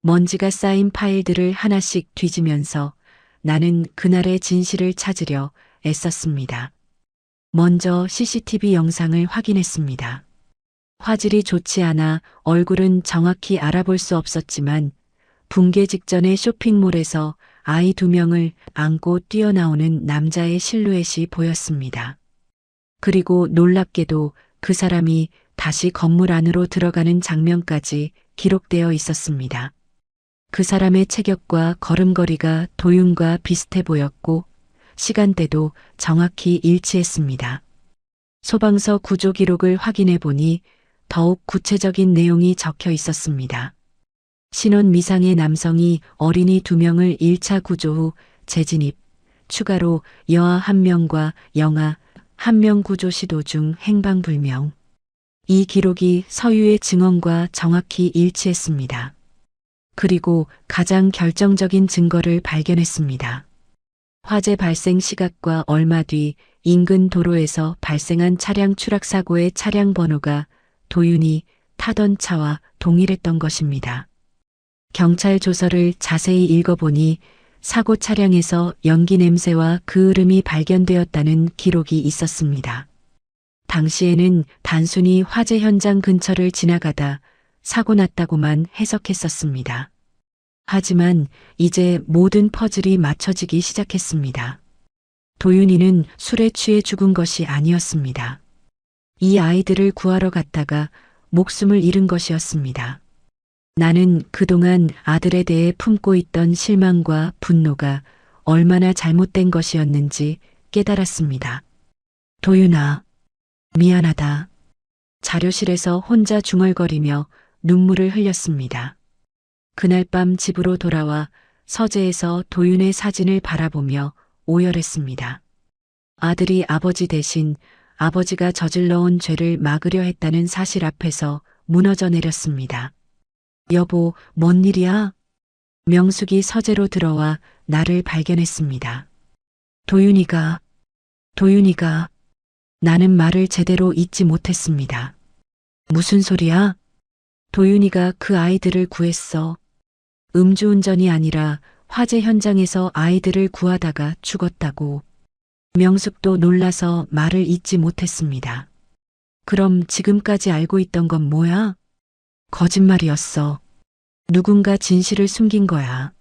먼지가 쌓인 파일들을 하나씩 뒤지면서 나는 그날의 진실을 찾으려 애썼습니다. 먼저 CCTV 영상을 확인했습니다. 화질이 좋지 않아 얼굴은 정확히 알아볼 수 없었지만 붕괴 직전의 쇼핑몰에서 아이 2명을 안고 뛰어나오는 남자의 실루엣이 보였습니다. 그리고 놀랍게도 그 사람이 다시 건물 안으로 들어가는 장면까지 기록되어 있었습니다. 그 사람의 체격과 걸음걸이가 도윤과 비슷해 보였고 시간대도 정확히 일치했습니다. 소방서 구조 기록을 확인해 보니 더욱 구체적인 내용이 적혀 있었습니다. 신원 미상의 남성이 어린이 2명을 1차 구조 후 재진입, 추가로 여아 1명과 영아 1명 구조 시도 중 행방불명. 이 기록이 서유의 증언과 정확히 일치했습니다. 그리고 가장 결정적인 증거를 발견했습니다. 화재 발생 시각과 얼마 뒤 인근 도로에서 발생한 차량 추락 사고의 차량 번호가 도윤이 타던 차와 동일했던 것입니다. 경찰 조서를 자세히 읽어보니 사고 차량에서 연기 냄새와 그 흐름이 발견되었다는 기록이 있었습니다. 당시에는 단순히 화재 현장 근처를 지나가다 사고 났다고만 해석했었습니다. 하지만 이제 모든 퍼즐이 맞춰지기 시작했습니다. 도윤이는 술에 취해 죽은 것이 아니었습니다. 이 아이들을 구하러 갔다가 목숨을 잃은 것이었습니다. 나는 그동안 아들에 대해 품고 있던 실망과 분노가 얼마나 잘못된 것이었는지 깨달았습니다. 도윤아, 미안하다. 자료실에서 혼자 중얼거리며 눈물을 흘렸습니다. 그날 밤 집으로 돌아와 서재에서 도윤의 사진을 바라보며 오열했습니다. 아들이 아버지 대신 아버지가 저질러온 죄를 막으려 했다는 사실 앞에서 무너져 내렸습니다. 여보, 뭔 일이야? 명숙이 서재로 들어와 나를 발견했습니다. 도윤이가, 나는 말을 제대로 잇지 못했습니다. 무슨 소리야? 도윤이가 그 아이들을 구했어. 음주운전이 아니라 화재 현장에서 아이들을 구하다가 죽었다고. 명숙도 놀라서 말을 잇지 못했습니다. 그럼 지금까지 알고 있던 건 뭐야? 거짓말이었어. 누군가 진실을 숨긴 거야.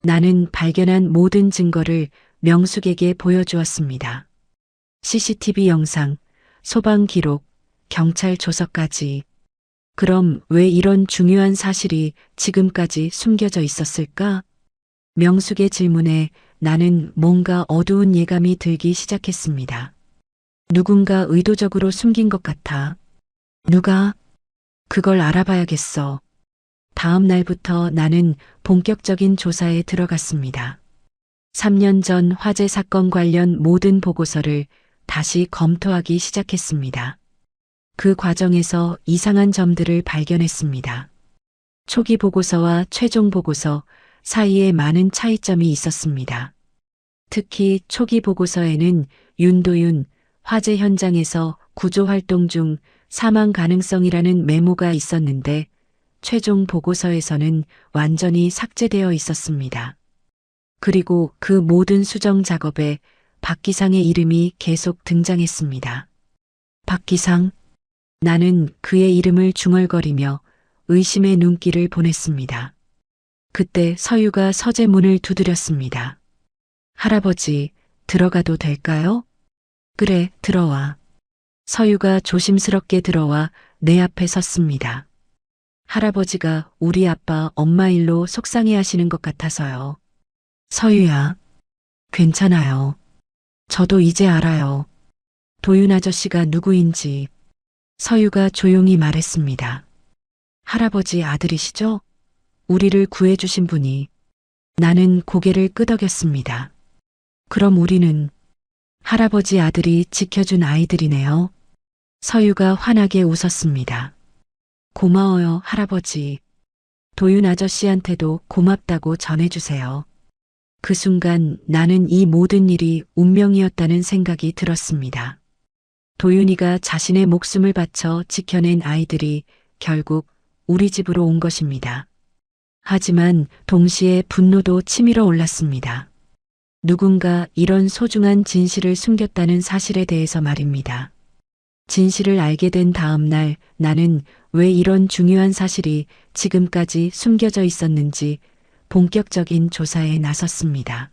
나는 발견한 모든 증거를 명숙에게 보여주었습니다. CCTV 영상, 소방 기록, 경찰 조서까지. 그럼 왜 이런 중요한 사실이 지금까지 숨겨져 있었을까? 명숙의 질문에 나는 뭔가 어두운 예감이 들기 시작했습니다. 누군가 의도적으로 숨긴 것 같아. 누가? 그걸 알아봐야겠어. 다음 날부터 나는 본격적인 조사에 들어갔습니다. 3년 전 화재 사건 관련 모든 보고서를 다시 검토하기 시작했습니다. 그 과정에서 이상한 점들을 발견했습니다. 초기 보고서와 최종 보고서 사이에 많은 차이점이 있었습니다. 특히 초기 보고서에는 윤도윤 화재 현장에서 구조 활동 중 사망 가능성이라는 메모가 있었는데 최종 보고서에서는 완전히 삭제되어 있었습니다. 그리고 그 모든 수정 작업에 박기상의 이름이 계속 등장했습니다. 박기상, 나는 그의 이름을 중얼거리며 의심의 눈길을 보냈습니다. 그때 서유가 서재 문을 두드렸습니다. 할아버지, 들어가도 될까요? 그래, 들어와. 서유가 조심스럽게 들어와 내 앞에 섰습니다. 할아버지가 우리 아빠 엄마 일로 속상해 하시는 것 같아서요. 서유야, 괜찮아요. 저도 이제 알아요. 도윤 아저씨가 누구인지. 서유가 조용히 말했습니다. 할아버지 아들이시죠? 우리를 구해주신 분이. 나는 고개를 끄덕였습니다. 그럼 우리는 할아버지 아들이 지켜준 아이들이네요. 서유가 환하게 웃었습니다. 고마워요, 할아버지. 도윤 아저씨한테도 고맙다고 전해주세요. 그 순간 나는 이 모든 일이 운명이었다는 생각이 들었습니다. 도윤이가 자신의 목숨을 바쳐 지켜낸 아이들이 결국 우리 집으로 온 것입니다. 하지만 동시에 분노도 치밀어 올랐습니다. 누군가 이런 소중한 진실을 숨겼다는 사실에 대해서 말입니다. 진실을 알게 된 다음 날 나는 왜 이런 중요한 사실이 지금까지 숨겨져 있었는지 본격적인 조사에 나섰습니다.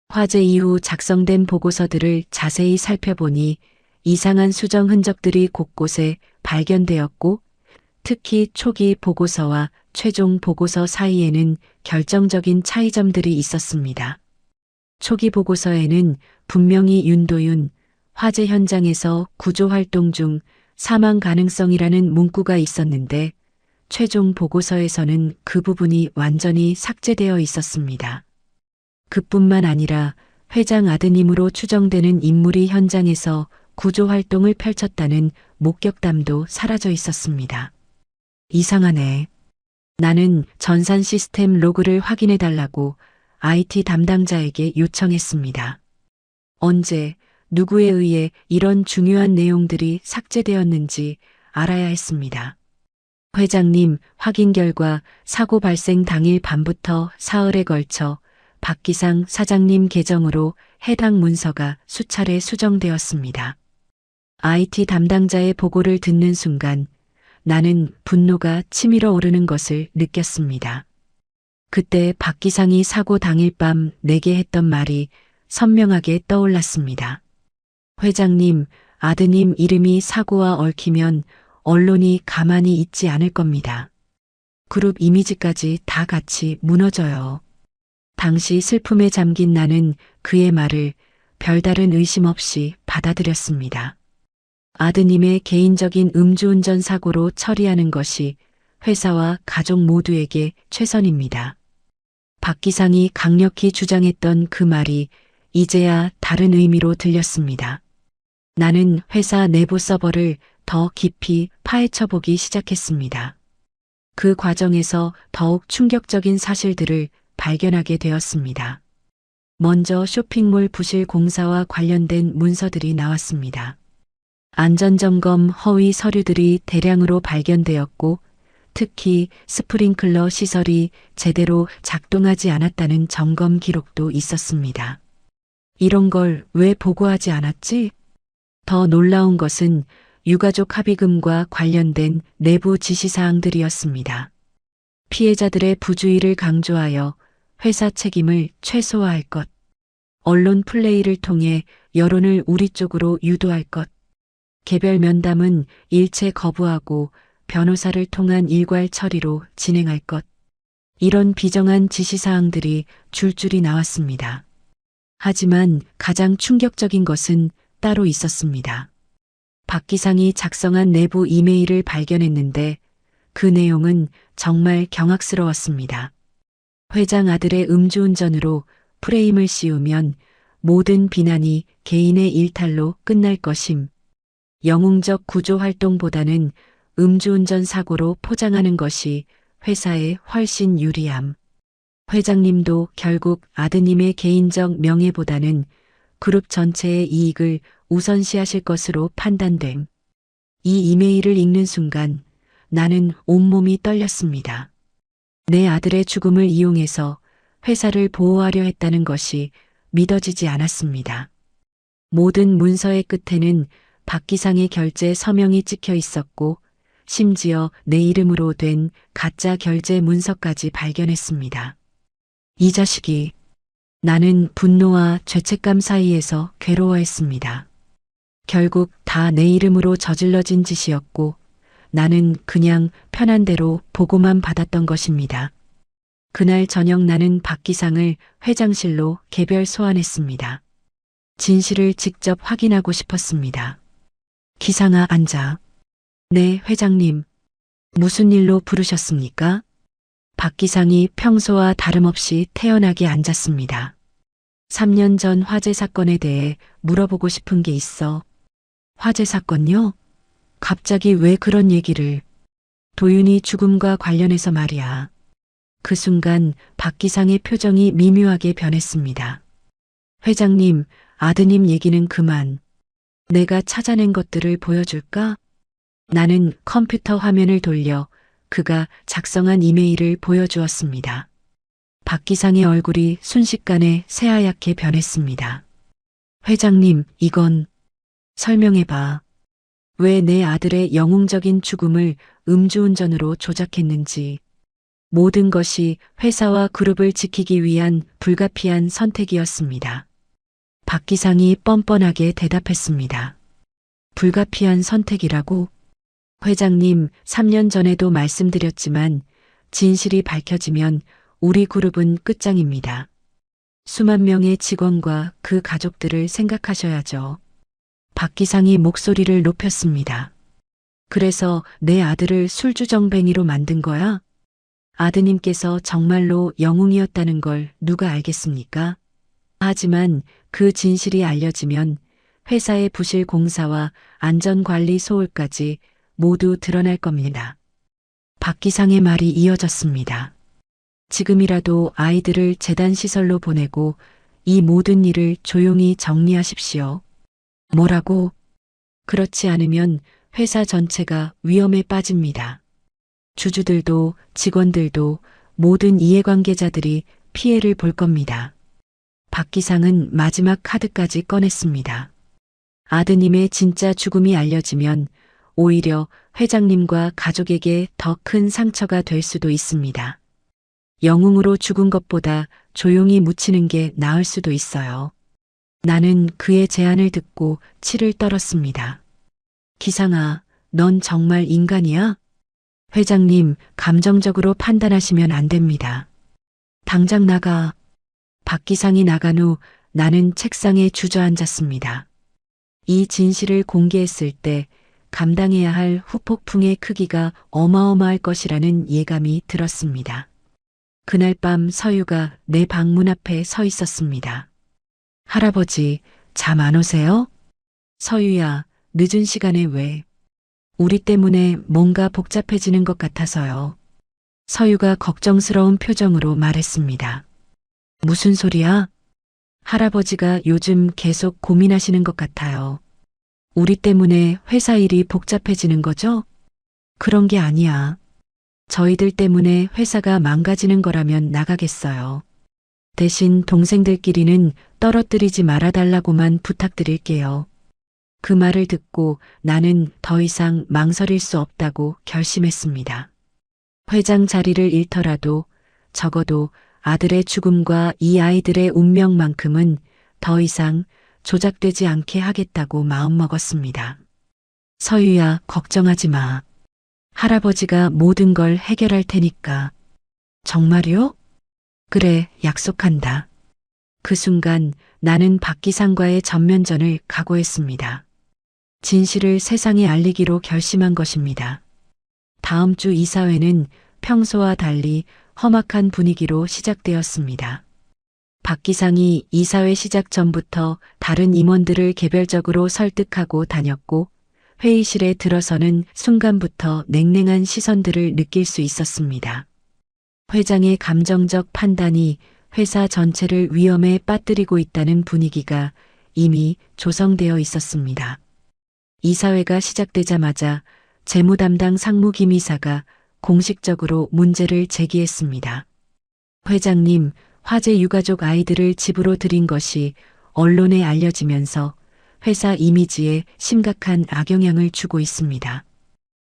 화재 이후 작성된 보고서들을 자세히 살펴보니 이상한 수정 흔적들이 곳곳에 발견되었고 특히 초기 보고서와 최종 보고서 사이에는 결정적인 차이점들이 있었습니다. 초기 보고서에는 분명히 윤도윤 화재 현장에서 구조 활동 중 사망 가능성이라는 문구가 있었는데 최종 보고서에서는 그 부분이 완전히 삭제되어 있었습니다. 그뿐만 아니라 회장 아드님으로 추정되는 인물이 현장에서 구조 활동을 펼쳤다는 목격담도 사라져 있었습니다. 이상하네. 나는 전산 시스템 로그를 확인해 달라고 IT 담당자에게 요청했습니다. 언제, 누구에 의해 이런 중요한 내용들이 삭제되었는지 알아야 했습니다. 회장님, 확인 결과 사고 발생 당일 밤부터 사흘에 걸쳐 박기상 사장님 계정으로 해당 문서가 수차례 수정되었습니다. IT 담당자의 보고를 듣는 순간 나는 분노가 치밀어 오르는 것을 느꼈습니다. 그때 박기상이 사고 당일 밤 내게 했던 말이 선명하게 떠올랐습니다. 회장님, 아드님 이름이 사고와 얽히면 언론이 가만히 있지 않을 겁니다. 그룹 이미지까지 다 같이 무너져요. 당시 슬픔에 잠긴 나는 그의 말을 별다른 의심 없이 받아들였습니다. 아드님의 개인적인 음주운전 사고로 처리하는 것이 회사와 가족 모두에게 최선입니다. 박기상이 강력히 주장했던 그 말이 이제야 다른 의미로 들렸습니다. 나는 회사 내부 서버를 더 깊이 파헤쳐보기 시작했습니다. 그 과정에서 더욱 충격적인 사실들을 발견하게 되었습니다. 먼저 쇼핑몰 부실 공사와 관련된 문서들이 나왔습니다. 안전점검 허위 서류들이 대량으로 발견되었고 특히 스프링클러 시설이 제대로 작동하지 않았다는 점검 기록도 있었습니다. 이런 걸 왜 보고하지 않았지? 더 놀라운 것은 유가족 합의금과 관련된 내부 지시사항들이었습니다. 피해자들의 부주의를 강조하여 회사 책임을 최소화할 것, 언론 플레이를 통해 여론을 우리 쪽으로 유도할 것, 개별 면담은 일체 거부하고 변호사를 통한 일괄 처리로 진행할 것, 이런 비정한 지시사항들이 줄줄이 나왔습니다. 하지만 가장 충격적인 것은 따로 있었습니다. 박기상이 작성한 내부 이메일을 발견했는데 그 내용은 정말 경악스러웠습니다. 회장 아들의 음주운전으로 프레임을 씌우면 모든 비난이 개인의 일탈로 끝날 것임. 영웅적 구조 활동보다는 음주운전 사고로 포장하는 것이 회사에 훨씬 유리함. 회장님도 결국 아드님의 개인적 명예보다는 그룹 전체의 이익을 우선시하실 것으로 판단됨. 이 이메일을 읽는 순간 나는 온몸이 떨렸습니다. 내 아들의 죽음을 이용해서 회사를 보호하려 했다는 것이 믿어지지 않았습니다. 모든 문서의 끝에는 박기상의 결제 서명이 찍혀 있었고 심지어 내 이름으로 된 가짜 결제 문서까지 발견했습니다. 이 자식이. 나는 분노와 죄책감 사이에서 괴로워했습니다. 결국 다 내 이름으로 저질러진 짓이었고 나는 그냥 편한 대로 보고만 받았던 것입니다. 그날 저녁 나는 박기상을 회장실로 개별 소환했습니다. 진실을 직접 확인하고 싶었습니다. 기상아, 앉아. 네, 회장님. 무슨 일로 부르셨습니까? 박기상이 평소와 다름없이 태연하게 앉았습니다. 3년 전 화재 사건에 대해 물어보고 싶은 게 있어. 화재 사건요? 갑자기 왜 그런 얘기를? 도윤이 죽음과 관련해서 말이야. 그 순간 박기상의 표정이 미묘하게 변했습니다. 회장님, 아드님 얘기는 그만. 내가 찾아낸 것들을 보여줄까? 나는 컴퓨터 화면을 돌려 그가 작성한 이메일을 보여주었습니다. 박기상의 얼굴이 순식간에 새하얗게 변했습니다. 회장님, 이건 설명해봐. 왜 내 아들의 영웅적인 죽음을 음주운전으로 조작했는지. 모든 것이 회사와 그룹을 지키기 위한 불가피한 선택이었습니다. 박기상이 뻔뻔하게 대답했습니다. 불가피한 선택이라고? 회장님, 3년 전에도 말씀드렸지만 진실이 밝혀지면 우리 그룹은 끝장입니다. 수만 명의 직원과 그 가족들을 생각하셔야죠. 박기상이 목소리를 높였습니다. 그래서 내 아들을 술주정뱅이로 만든 거야? 아드님께서 정말로 영웅이었다는 걸 누가 알겠습니까? 하지만 그 진실이 알려지면 회사의 부실 공사와 안전관리 소홀까지 모두 드러날 겁니다. 박기상의 말이 이어졌습니다. 지금이라도 아이들을 재단 시설로 보내고 이 모든 일을 조용히 정리하십시오. 뭐라고? 그렇지 않으면 회사 전체가 위험에 빠집니다. 주주들도 직원들도 모든 이해관계자들이 피해를 볼 겁니다. 박기상은 마지막 카드까지 꺼냈습니다. 아드님의 진짜 죽음이 알려지면 오히려 회장님과 가족에게 더 큰 상처가 될 수도 있습니다. 영웅으로 죽은 것보다 조용히 묻히는 게 나을 수도 있어요. 나는 그의 제안을 듣고 치를 떨었습니다. 기상아, 넌 정말 인간이야? 회장님, 감정적으로 판단하시면 안 됩니다. 당장 나가. 박기상이 나간 후 나는 책상에 주저앉았습니다. 이 진실을 공개했을 때 감당해야 할 후폭풍의 크기가 어마어마할 것이라는 예감이 들었습니다. 그날 밤 서유가 내 방문 앞에 서 있었습니다. 할아버지, 잠 안 오세요? 서유야, 늦은 시간에 왜? 우리 때문에 뭔가 복잡해지는 것 같아서요. 서유가 걱정스러운 표정으로 말했습니다. 무슨 소리야? 할아버지가 요즘 계속 고민하시는 것 같아요. 우리 때문에 회사 일이 복잡해지는 거죠? 그런 게 아니야. 저희들 때문에 회사가 망가지는 거라면 나가겠어요. 대신 동생들끼리는 떨어뜨리지 말아달라고만 부탁드릴게요. 그 말을 듣고 나는 더 이상 망설일 수 없다고 결심했습니다. 회장 자리를 잃더라도 적어도 아들의 죽음과 이 아이들의 운명만큼은 더 이상 조작되지 않게 하겠다고 마음먹었습니다. 서유야, 걱정하지 마. 할아버지가 모든 걸 해결할 테니까. 정말요? 그래, 약속한다. 그 순간 나는 박기상과의 전면전을 각오했습니다. 진실을 세상에 알리기로 결심한 것입니다. 다음 주 이사회는 평소와 달리 험악한 분위기로 시작되었습니다. 박기상이 이사회 시작 전부터 다른 임원들을 개별적으로 설득하고 다녔고 회의실에 들어서는 순간부터 냉랭한 시선들을 느낄 수 있었습니다. 회장의 감정적 판단이 회사 전체를 위험에 빠뜨리고 있다는 분위기가 이미 조성되어 있었습니다. 이사회가 시작되자마자 재무 담당 상무 김 이사가 공식적으로 문제를 제기했습니다. 회장님, 화재 유가족 아이들을 집으로 들인 것이 언론에 알려지면서 회사 이미지에 심각한 악영향을 주고 있습니다.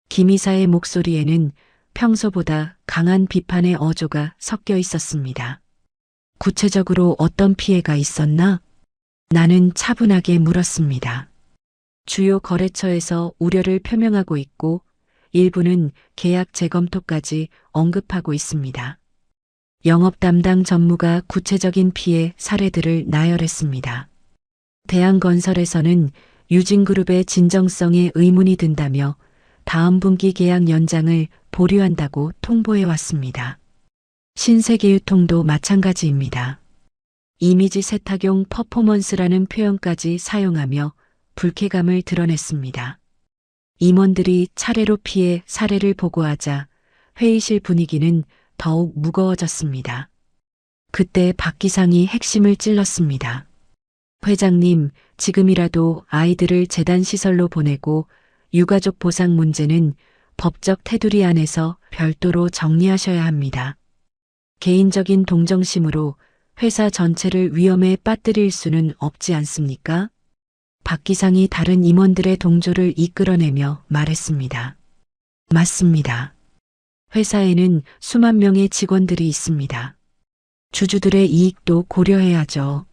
김 이사의 목소리에는 평소보다 강한 비판의 어조가 섞여 있었습니다. 구체적으로 어떤 피해가 있었나? 나는 차분하게 물었습니다. 주요 거래처에서 우려를 표명하고 있고 일부는 계약 재검토까지 언급하고 있습니다. 영업 담당 전무가 구체적인 피해 사례들을 나열했습니다. 대한건설에서는 유진그룹의 진정성에 의문이 든다며 다음 분기 계약 연장을 보류한다고 통보해 왔습니다. 신세계유통도 마찬가지입니다. 이미지 세탁용 퍼포먼스라는 표현까지 사용하며 불쾌감을 드러냈습니다. 임원들이 차례로 피해 사례를 보고하자 회의실 분위기는 더욱 무거워졌습니다. 그때 박 기상이 핵심을 찔렀습니다. 회장님, 지금이라도 아이들을 재단 시설로 보내고 유가족 보상 문제는 법적 테두리 안에서 별도로 정리하셔야 합니다. 개인적인 동정심으로 회사 전체를 위험에 빠뜨릴 수는 없지 않습니까? 박 기상이 다른 임원들의 동조를 이끌어내며 말했습니다. 맞습니다. 회사에는 수만 명의 직원들이 있습니다. 주주들의 이익도 고려해야죠.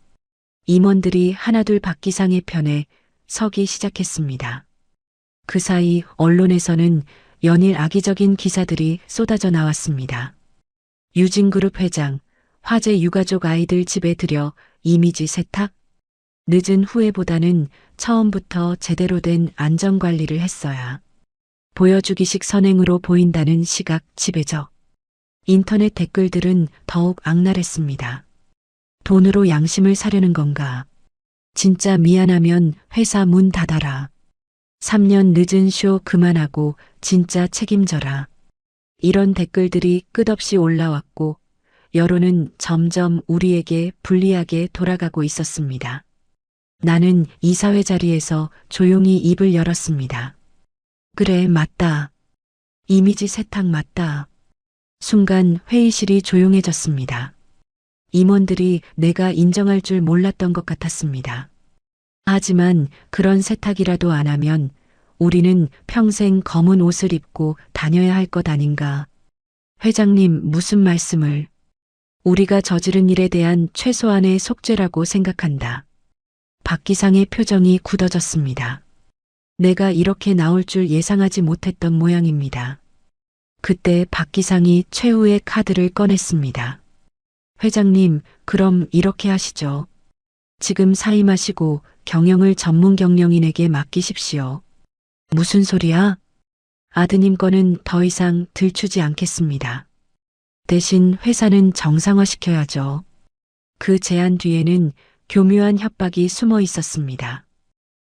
임원들이 하나둘 박 기상의 편에 서기 시작했습니다. 그 사이 언론에서는 연일 악의적인 기사들이 쏟아져 나왔습니다. 유진그룹 회장, 화재 유가족 아이들 집에 들여 이미지 세탁? 늦은 후회보다는 처음부터 제대로 된 안전관리를 했어야 보여주기식 선행으로 보인다는 시각 지배적. 인터넷 댓글들은 더욱 악랄했습니다. 돈으로 양심을 사려는 건가? 진짜 미안하면 회사 문 닫아라. 3년 늦은 쇼 그만하고 진짜 책임져라. 이런 댓글들이 끝없이 올라왔고 여론은 점점 우리에게 불리하게 돌아가고 있었습니다. 나는 이사회 자리에서 조용히 입을 열었습니다. 그래, 맞다. 이미지 세탁 맞다. 순간 회의실이 조용해졌습니다. 임원들이 내가 인정할 줄 몰랐던 것 같았습니다. 하지만 그런 세탁이라도 안 하면 우리는 평생 검은 옷을 입고 다녀야 할 것 아닌가. 회장님, 무슨 말씀을. 우리가 저지른 일에 대한 최소한의 속죄라고 생각한다. 박 기상의 표정이 굳어졌습니다. 내가 이렇게 나올 줄 예상하지 못했던 모양입니다. 그때 박 기상이 최후의 카드를 꺼냈습니다. 회장님, 그럼 이렇게 하시죠. 지금 사임하시고 경영을 전문 경영인에게 맡기십시오. 무슨 소리야? 아드님 거는 더 이상 들추지 않겠습니다. 대신 회사는 정상화시켜야죠. 그 제안 뒤에는 교묘한 협박이 숨어 있었습니다.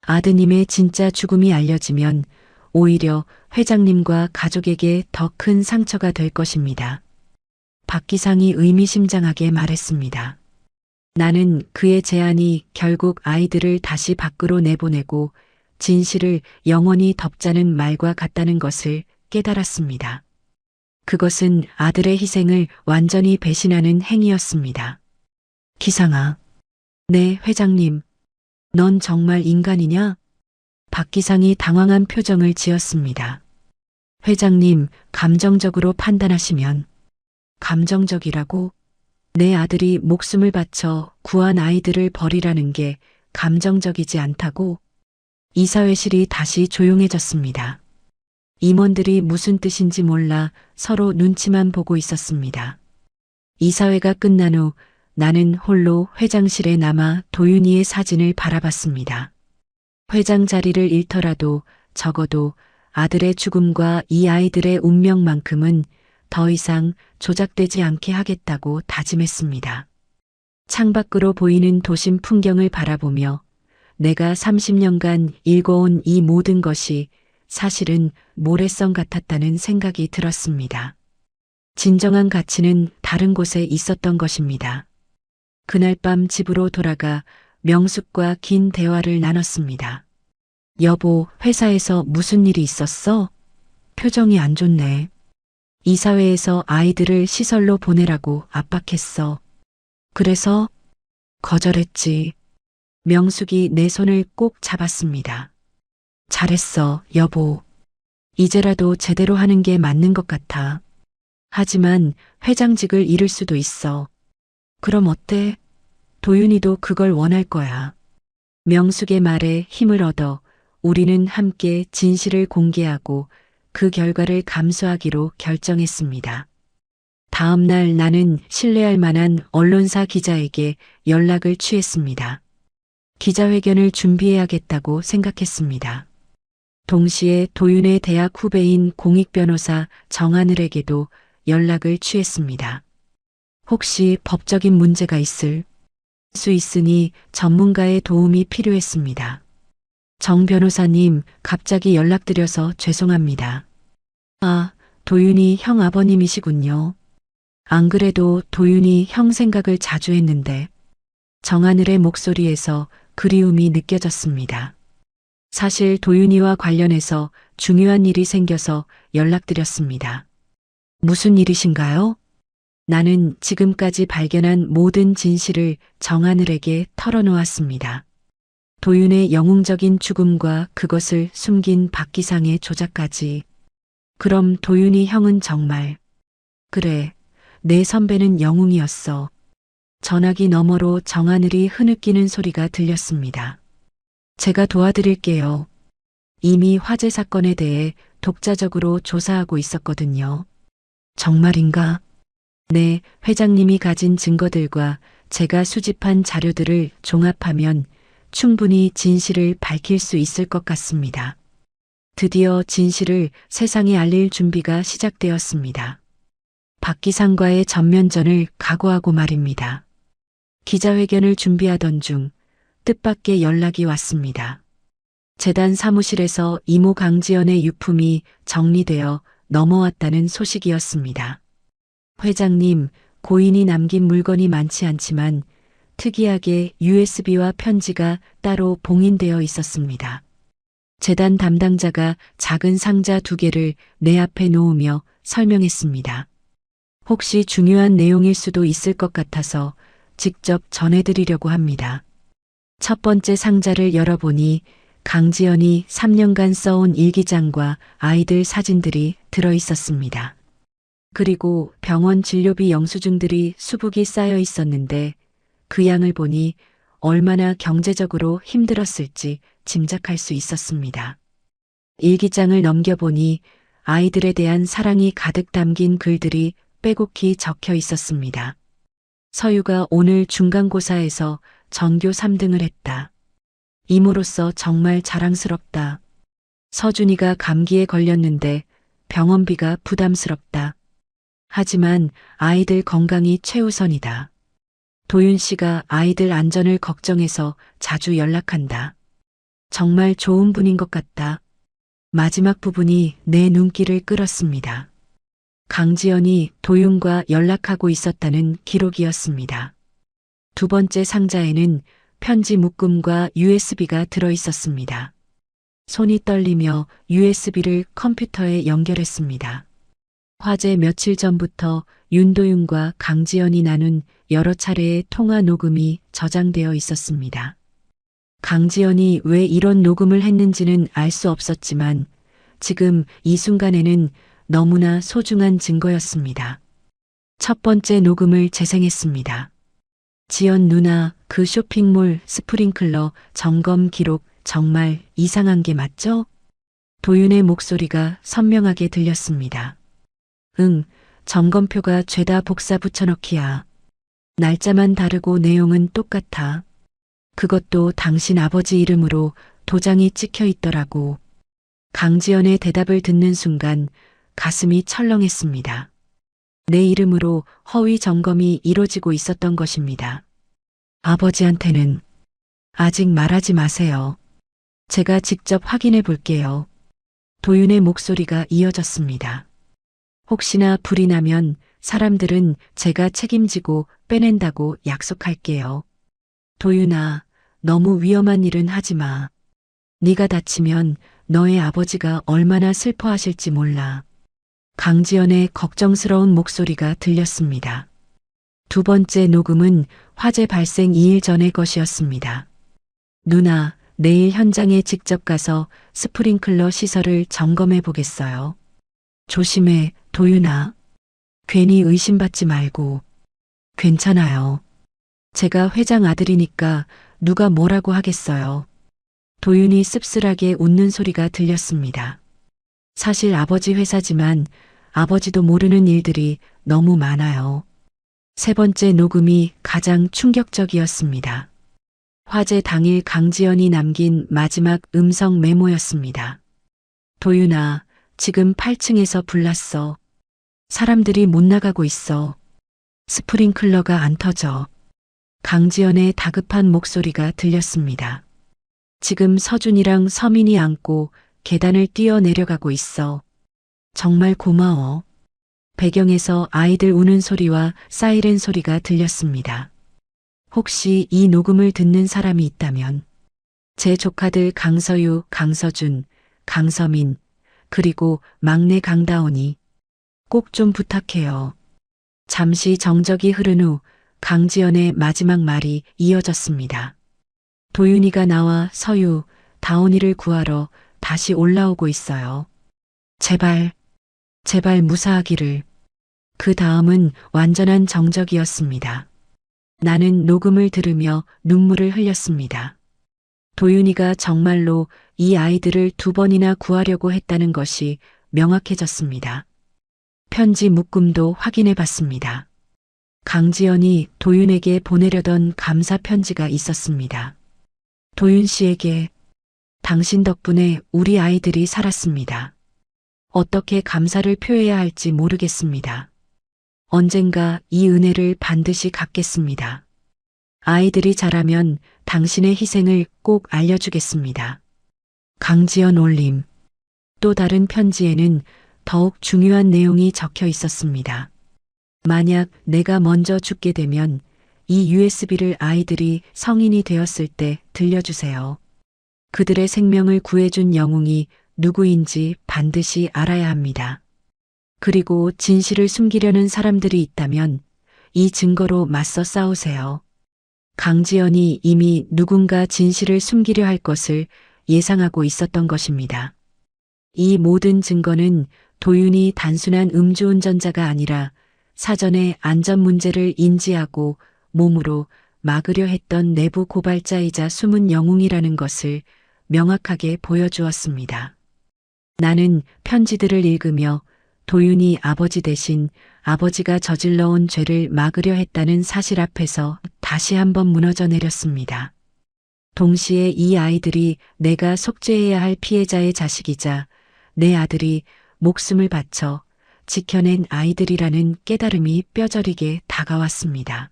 아드님의 진짜 죽음이 알려지면 오히려 회장님과 가족에게 더 큰 상처가 될 것입니다. 박 기상이 의미심장하게 말했습니다. 나는 그의 제안이 결국 아이들을 다시 밖으로 내보내고 진실을 영원히 덮자는 말과 같다는 것을 깨달았습니다. 그것은 아들의 희생을 완전히 배신하는 행위였습니다. 기상아. 네, 회장님. 넌 정말 인간이냐? 박 기상이 당황한 표정을 지었습니다. 회장님, 감정적으로 판단하시면. 감정적이라고? 내 아들이 목숨을 바쳐 구한 아이들을 버리라는 게 감정적이지 않다고? 이사회실이 다시 조용해졌습니다. 임원들이 무슨 뜻인지 몰라 서로 눈치만 보고 있었습니다. 이사회가 끝난 후 나는 홀로 회장실에 남아 도윤이의 사진을 바라봤습니다. 회장 자리를 잃더라도 적어도 아들의 죽음과 이 아이들의 운명만큼은 더 이상 조작되지 않게 하겠다고 다짐했습니다. 창밖으로 보이는 도심 풍경을 바라보며 내가 30년간 읽어온 이 모든 것이 사실은 모래성 같았다는 생각이 들었습니다. 진정한 가치는 다른 곳에 있었던 것입니다. 그날 밤 집으로 돌아가 명숙과 긴 대화를 나눴습니다. 여보, 회사에서 무슨 일이 있었어? 표정이 안 좋네. 이사회에서 아이들을 시설로 보내라고 압박했어. 그래서 거절했지. 명숙이 내 손을 꼭 잡았습니다. 잘했어, 여보. 이제라도 제대로 하는 게 맞는 것 같아. 하지만 회장직을 잃을 수도 있어. 그럼 어때? 도윤이도 그걸 원할 거야. 명숙의 말에 힘을 얻어 우리는 함께 진실을 공개하고 그 결과를 감수하기로 결정했습니다. 다음 날 나는 신뢰할 만한 언론사 기자에게 연락을 취했습니다. 기자회견을 준비해야겠다고 생각했습니다. 동시에 도윤의 대학 후배인 공익변호사 정하늘에게도 연락을 취했습니다. 혹시 법적인 문제가 있을 수 있으니 전문가의 도움이 필요했습니다. 정 변호사님, 갑자기 연락드려서 죄송합니다. 아, 도윤이 형 아버님이시군요. 안 그래도 도윤이 형 생각을 자주 했는데 정하늘의 목소리에서 그리움이 느껴졌습니다. 사실 도윤이와 관련해서 중요한 일이 생겨서 연락드렸습니다. 무슨 일이신가요? 나는 지금까지 발견한 모든 진실을 정하늘에게 털어놓았습니다. 도윤의 영웅적인 죽음과 그것을 숨긴 박기상의 조작까지. 그럼 도윤이 형은 정말. 그래, 내 선배는 영웅이었어. 전화기 너머로 정하늘이 흐느끼는 소리가 들렸습니다. 제가 도와드릴게요. 이미 화재 사건에 대해 독자적으로 조사하고 있었거든요. 정말인가? 네, 회장님이 가진 증거들과 제가 수집한 자료들을 종합하면 충분히 진실을 밝힐 수 있을 것 같습니다. 드디어 진실을 세상에 알릴 준비가 시작되었습니다. 박기상과의 전면전을 각오하고 말입니다. 기자회견을 준비하던 중 뜻밖의 연락이 왔습니다. 재단 사무실에서 이모 강지연의 유품이 정리되어 넘어왔다는 소식이었습니다. 회장님, 고인이 남긴 물건이 많지 않지만 특이하게 USB와 편지가 따로 봉인되어 있었습니다. 재단 담당자가 작은 상자 2개를 내 앞에 놓으며 설명했습니다. 혹시 중요한 내용일 수도 있을 것 같아서 직접 전해드리려고 합니다. 첫 번째 상자를 열어보니 강지연이 3년간 써온 일기장과 아이들 사진들이 들어 있었습니다. 그리고 병원 진료비 영수증들이 수북이 쌓여 있었는데 그 양을 보니 얼마나 경제적으로 힘들었을지 짐작할 수 있었습니다. 일기장을 넘겨보니 아이들에 대한 사랑이 가득 담긴 글들이 빼곡히 적혀 있었습니다. 서유가 오늘 중간고사에서 전교 3등을 했다. 이모로서 정말 자랑스럽다. 서준이가 감기에 걸렸는데 병원비가 부담스럽다. 하지만 아이들 건강이 최우선이다. 도윤 씨가 아이들 안전을 걱정해서 자주 연락한다. 정말 좋은 분인 것 같다. 마지막 부분이 내 눈길을 끌었습니다. 강지연이 도윤과 연락하고 있었다는 기록이었습니다. 두 번째 상자에는 편지 묶음과 USB가 들어 있었습니다. 손이 떨리며 USB를 컴퓨터에 연결했습니다. 화재 며칠 전부터 윤도윤과 강지연이 나눈 여러 차례의 통화 녹음이 저장되어 있었습니다. 강지연이 왜 이런 녹음을 했는지는 알 수 없었지만 지금 이 순간에는 너무나 소중한 증거였습니다. 첫 번째 녹음을 재생했습니다. 지연 누나, 그 쇼핑몰 스프링클러 점검 기록 정말 이상한 게 맞죠? 도윤의 목소리가 선명하게 들렸습니다. 응, 점검표가 죄다 복사 붙여넣기야. 날짜만 다르고 내용은 똑같아. 그것도 당신 아버지 이름으로 도장이 찍혀 있더라고. 강지연의 대답을 듣는 순간 가슴이 철렁했습니다. 내 이름으로 허위 점검이 이뤄지고 있었던 것입니다. 아버지한테는 아직 말하지 마세요. 제가 직접 확인해 볼게요. 도윤의 목소리가 이어졌습니다. 혹시나 불이 나면 사람들은 제가 책임지고 빼낸다고 약속할게요. 도윤아, 너무 위험한 일은 하지 마. 네가 다치면 너의 아버지가 얼마나 슬퍼하실지 몰라. 강지연의 걱정스러운 목소리가 들렸습니다. 두 번째 녹음은 화재 발생 2일 전의 것이었습니다. 누나, 내일 현장에 직접 가서 스프링클러 시설을 점검해 보겠어요. 조심해, 도윤아. 괜히 의심받지 말고. 괜찮아요. 제가 회장 아들이니까 누가 뭐라고 하겠어요. 도윤이 씁쓸하게 웃는 소리가 들렸습니다. 사실 아버지 회사지만 아버지도 모르는 일들이 너무 많아요. 세 번째 녹음이 가장 충격적이었습니다. 화재 당일 강지연이 남긴 마지막 음성 메모였습니다. 도윤아, 지금 8층에서 불났어. 사람들이 못 나가고 있어. 스프링클러가 안 터져. 강지연의 다급한 목소리가 들렸습니다. 지금 서준이랑 서민이 안고 계단을 뛰어 내려가고 있어. 정말 고마워. 배경에서 아이들 우는 소리와 사이렌 소리가 들렸습니다. 혹시 이 녹음을 듣는 사람이 있다면 제 조카들 강서유, 강서준, 강서민, 그리고 막내 강다온이 꼭 좀 부탁해요. 잠시 정적이 흐른 후 강지연의 마지막 말이 이어졌습니다. 도윤이가 나와 서유, 다온이를 구하러 다시 올라오고 있어요. 제발, 제발 무사하기를. 그 다음은 완전한 정적이었습니다. 나는 녹음을 들으며 눈물을 흘렸습니다. 도윤이가 정말로 이 아이들을 2번이나 구하려고 했다는 것이 명확해졌습니다. 편지 묶음도 확인해 봤습니다. 강지연이 도윤에게 보내려던 감사 편지가 있었습니다. 도윤 씨에게 당신 덕분에 우리 아이들이 살았습니다. 어떻게 감사를 표해야 할지 모르겠습니다. 언젠가 이 은혜를 반드시 갚겠습니다. 아이들이 자라면 당신의 희생을 꼭 알려주겠습니다. 강지연 올림. 또 다른 편지에는 더욱 중요한 내용이 적혀 있었습니다. 만약 내가 먼저 죽게 되면 이 USB를 아이들이 성인이 되었을 때 들려주세요. 그들의 생명을 구해준 영웅이 누구인지 반드시 알아야 합니다. 그리고 진실을 숨기려는 사람들이 있다면 이 증거로 맞서 싸우세요. 강지연이 이미 누군가 진실을 숨기려 할 것을 예상하고 있었던 것입니다. 이 모든 증거는 도윤이 단순한 음주운전자가 아니라 사전에 안전 문제를 인지하고 몸으로 막으려 했던 내부 고발자이자 숨은 영웅이라는 것을 명확하게 보여주었습니다. 나는 편지들을 읽으며 도윤이 아버지 대신 아버지가 저질러온 죄를 막으려 했다는 사실 앞에서 다시 한번 무너져 내렸습니다. 동시에 이 아이들이 내가 속죄해야 할 피해자의 자식이자 내 아들이 목숨을 바쳐 지켜낸 아이들이라는 깨달음이 뼈저리게 다가왔습니다.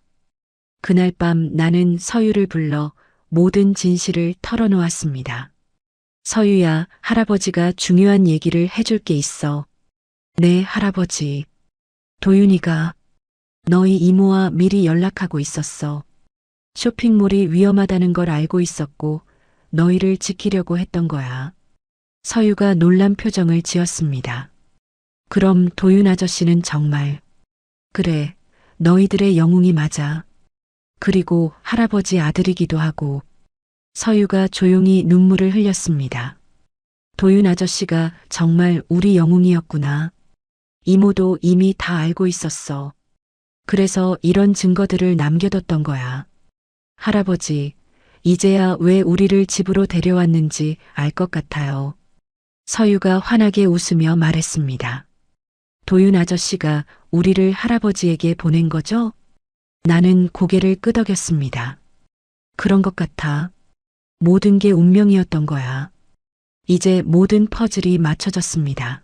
그날 밤 나는 서유를 불러 모든 진실을 털어놓았습니다. 서유야, 할아버지가 중요한 얘기를 해줄 게 있어. 네, 할아버지. 도윤이가 너희 이모와 미리 연락하고 있었어. 쇼핑몰이 위험하다는 걸 알고 있었고 너희를 지키려고 했던 거야. 서유가 놀란 표정을 지었습니다. 그럼 도윤 아저씨는 정말 그래, 너희들의 영웅이 맞아. 그리고 할아버지 아들이기도 하고. 서유가 조용히 눈물을 흘렸습니다. 도윤 아저씨가 정말 우리 영웅이었구나. 이모도 이미 다 알고 있었어. 그래서 이런 증거들을 남겨뒀던 거야. 할아버지, 이제야 왜 우리를 집으로 데려왔는지 알 것 같아요. 서유가 환하게 웃으며 말했습니다. 도윤 아저씨가 우리를 할아버지에게 보낸 거죠? 나는 고개를 끄덕였습니다. 그런 것 같아. 모든 게 운명이었던 거야. 이제 모든 퍼즐이 맞춰졌습니다.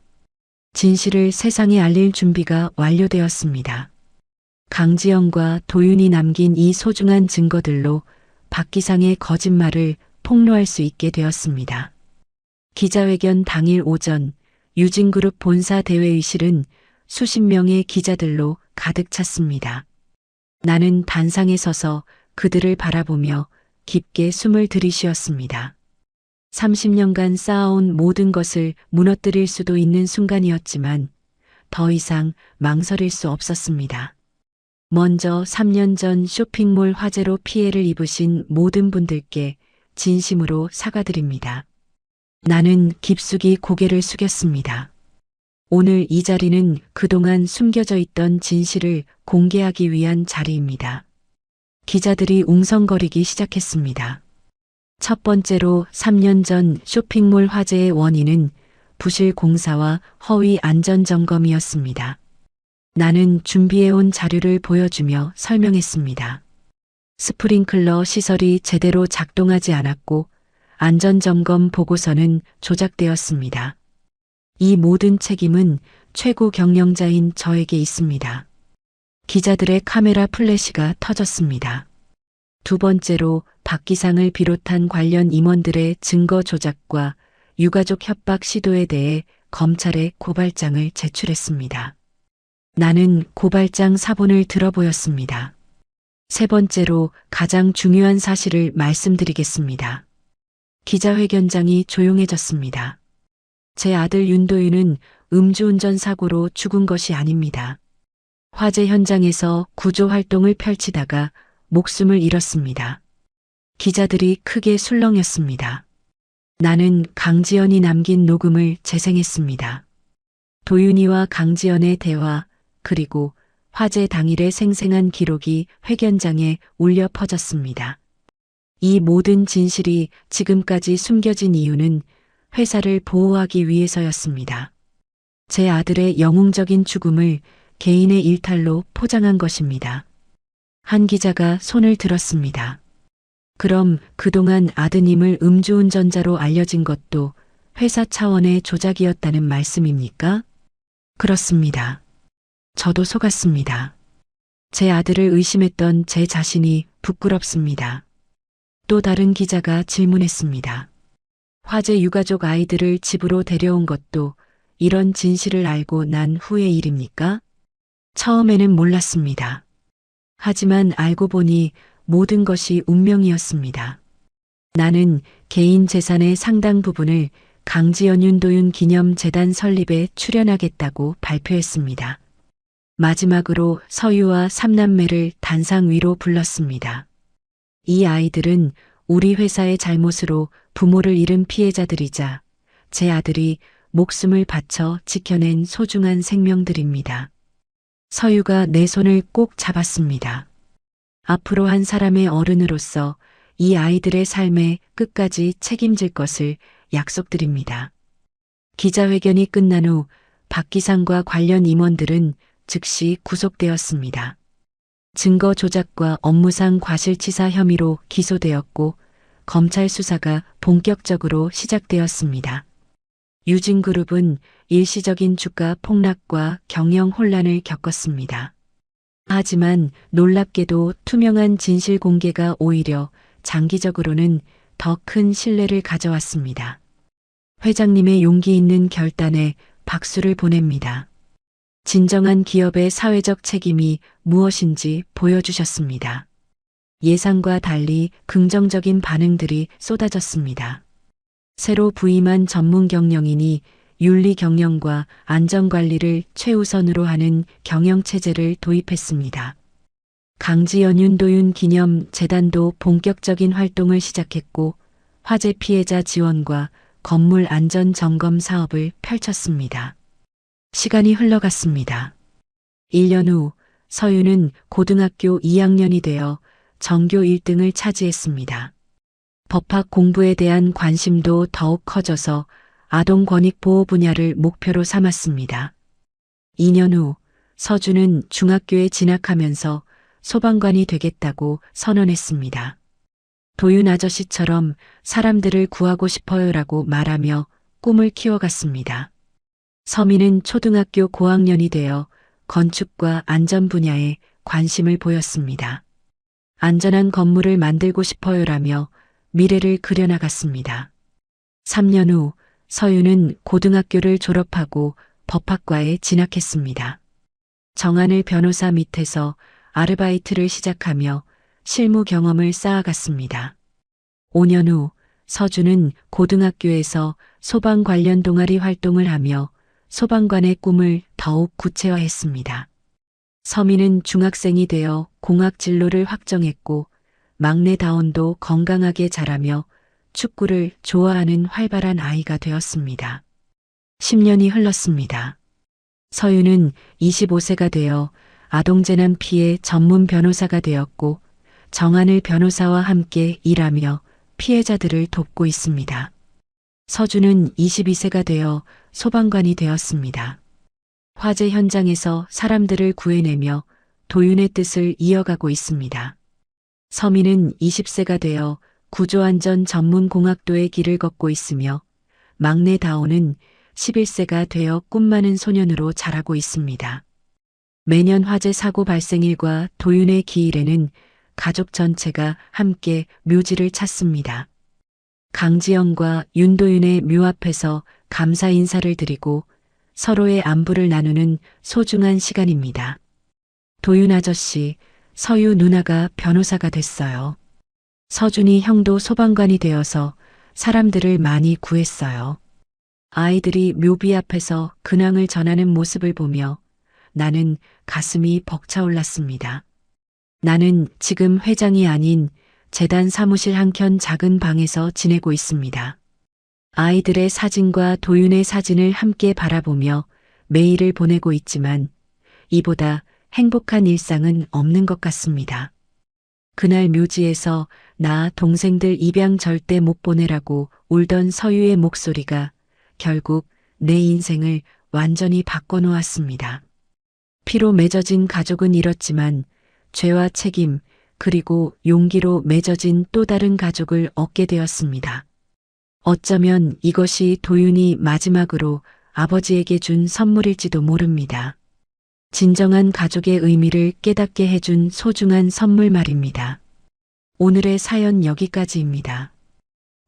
진실을 세상에 알릴 준비가 완료되었습니다. 강지연과 도윤이 남긴 이 소중한 증거들로 박기상의 거짓말을 폭로할 수 있게 되었습니다. 기자회견 당일 오전 유진그룹 본사 대회의실은 수십 명의 기자들로 가득 찼습니다. 나는 단상에 서서 그들을 바라보며 깊게 숨을 들이쉬었습니다. 30년간 쌓아온 모든 것을 무너뜨릴 수도 있는 순간이었지만 더 이상 망설일 수 없었습니다. 먼저 3년 전 쇼핑몰 화재로 피해를 입으신 모든 분들께 진심으로 사과드립니다. 나는 깊숙이 고개를 숙였습니다. 오늘 이 자리는 그동안 숨겨져 있던 진실을 공개하기 위한 자리입니다. 기자들이 웅성거리기 시작했습니다. 첫 번째로 3년 전 쇼핑몰 화재의 원인은 부실 공사와 허위 안전점검이었습니다. 나는 준비해온 자료를 보여주며 설명했습니다. 스프링클러 시설이 제대로 작동하지 않았고 안전점검 보고서는 조작되었습니다. 이 모든 책임은 최고 경영자인 저에게 있습니다. 기자들의 카메라 플래시가 터졌습니다. 두 번째로 박 기상을 비롯한 관련 임원들의 증거 조작과 유가족 협박 시도에 대해 검찰에 고발장을 제출했습니다. 나는 고발장 사본을 들어보였습니다. 세 번째로 가장 중요한 사실을 말씀드리겠습니다. 기자회견장이 조용해졌습니다. 제 아들 윤도윤은 음주운전 사고로 죽은 것이 아닙니다. 화재 현장에서 구조 활동을 펼치다가 목숨을 잃었습니다. 기자들이 크게 술렁였습니다. 나는 강지연이 남긴 녹음을 재생했습니다. 도윤이와 강지연의 대화, 그리고 화재 당일의 생생한 기록이 회견장에 울려 퍼졌습니다. 이 모든 진실이 지금까지 숨겨진 이유는 회사를 보호하기 위해서였습니다. 제 아들의 영웅적인 죽음을 개인의 일탈로 포장한 것입니다. 한 기자가 손을 들었습니다. 그럼 그동안 아드님을 음주운전자로 알려진 것도 회사 차원의 조작이었다는 말씀입니까? 그렇습니다. 저도 속았습니다. 제 아들을 의심했던 제 자신이 부끄럽습니다. 또 다른 기자가 질문했습니다. 화재 유가족 아이들을 집으로 데려온 것도 이런 진실을 알고 난 후의 일입니까? 처음에는 몰랐습니다. 하지만 알고 보니 모든 것이 운명이었습니다. 나는 개인 재산의 상당 부분을 강지연 윤도윤 기념재단 설립에 출연하겠다고 발표했습니다. 마지막으로 서유와 삼남매를 단상 위로 불렀습니다. 이 아이들은 우리 회사의 잘못으로 부모를 잃은 피해자들이자 제 아들이 목숨을 바쳐 지켜낸 소중한 생명들입니다. 서유가 내 손을 꼭 잡았습니다. 앞으로 한 사람의 어른으로서 이 아이들의 삶에 끝까지 책임질 것을 약속드립니다. 기자회견이 끝난 후 박 기상과 관련 임원들은 즉시 구속되었습니다. 증거 조작과 업무상 과실치사 혐의로 기소되었고 검찰 수사가 본격적으로 시작되었습니다. 유진그룹은 일시적인 주가 폭락과 경영 혼란을 겪었습니다. 하지만 놀랍게도 투명한 진실 공개가 오히려 장기적으로는 더 큰 신뢰를 가져왔습니다. 회장님의 용기 있는 결단에 박수를 보냅니다. 진정한 기업의 사회적 책임이 무엇인지 보여주셨습니다. 예상과 달리 긍정적인 반응들이 쏟아졌습니다. 새로 부임한 전문 경영인이 윤리 경영과 안전관리를 최우선으로 하는 경영체제를 도입했습니다. 강지연 윤도윤 기념 재단도 본격적인 활동을 시작했고 화재 피해자 지원과 건물 안전 점검 사업을 펼쳤습니다. 시간이 흘러갔습니다. 1년 후 서유는 고등학교 2학년이 되어 전교 1등을 차지했습니다. 법학 공부에 대한 관심도 더욱 커져서 아동 권익 보호 분야를 목표로 삼았습니다. 2년 후 서주는 중학교에 진학하면서 소방관이 되겠다고 선언했습니다. 도윤 아저씨처럼 사람들을 구하고 싶어요라고 말하며 꿈을 키워갔습니다. 서민은 초등학교 고학년이 되어 건축과 안전 분야에 관심을 보였습니다. 안전한 건물을 만들고 싶어요라며 미래를 그려나갔습니다. 3년 후 서유는 고등학교를 졸업하고 법학과에 진학했습니다. 정한을 변호사 밑에서 아르바이트를 시작하며 실무 경험을 쌓아갔습니다. 5년 후 서준은 고등학교에서 소방 관련 동아리 활동을 하며 소방관의 꿈을 더욱 구체화했습니다. 서민은 중학생이 되어 공학 진로를 확정했고 막내 다온도 건강하게 자라며 축구를 좋아하는 활발한 아이가 되었습니다. 10년이 흘렀습니다. 서유는 25세가 되어 아동재난 피해 전문 변호사가 되었고 정한을 변호사와 함께 일하며 피해자들을 돕고 있습니다. 서준은 22세가 되어 소방관이 되었습니다. 화재 현장에서 사람들을 구해내며 도윤의 뜻을 이어가고 있습니다. 서민은 20세가 되어 구조안전 전문 공학도의 길을 걷고 있으며 막내 다온은 11세가 되어 꿈 많은 소년으로 자라고 있습니다. 매년 화재 사고 발생일과 도윤의 기일에는 가족 전체가 함께 묘지를 찾습니다. 강지영과 윤도윤의 묘 앞에서 감사 인사를 드리고 서로의 안부를 나누는 소중한 시간입니다. 도윤 아저씨, 서유 누나가 변호사가 됐어요. 서준이 형도 소방관이 되어서 사람들을 많이 구했어요. 아이들이 묘비 앞에서 근황을 전하는 모습을 보며 나는 가슴이 벅차올랐습니다. 나는 지금 회장이 아닌 재단 사무실 한켠 작은 방에서 지내고 있습니다. 아이들의 사진과 도윤의 사진을 함께 바라보며 매일을 보내고 있지만 이보다 행복한 일상은 없는 것 같습니다. 그날 묘지에서 나 동생들 입양 절대 못 보내라고 울던 서유의 목소리가 결국 내 인생을 완전히 바꿔놓았습니다. 피로 맺어진 가족은 잃었지만 죄와 책임 그리고 용기로 맺어진 또 다른 가족을 얻게 되었습니다. 어쩌면 이것이 도윤이 마지막으로 아버지에게 준 선물일지도 모릅니다. 진정한 가족의 의미를 깨닫게 해준 소중한 선물 말입니다. 오늘의 사연 여기까지입니다.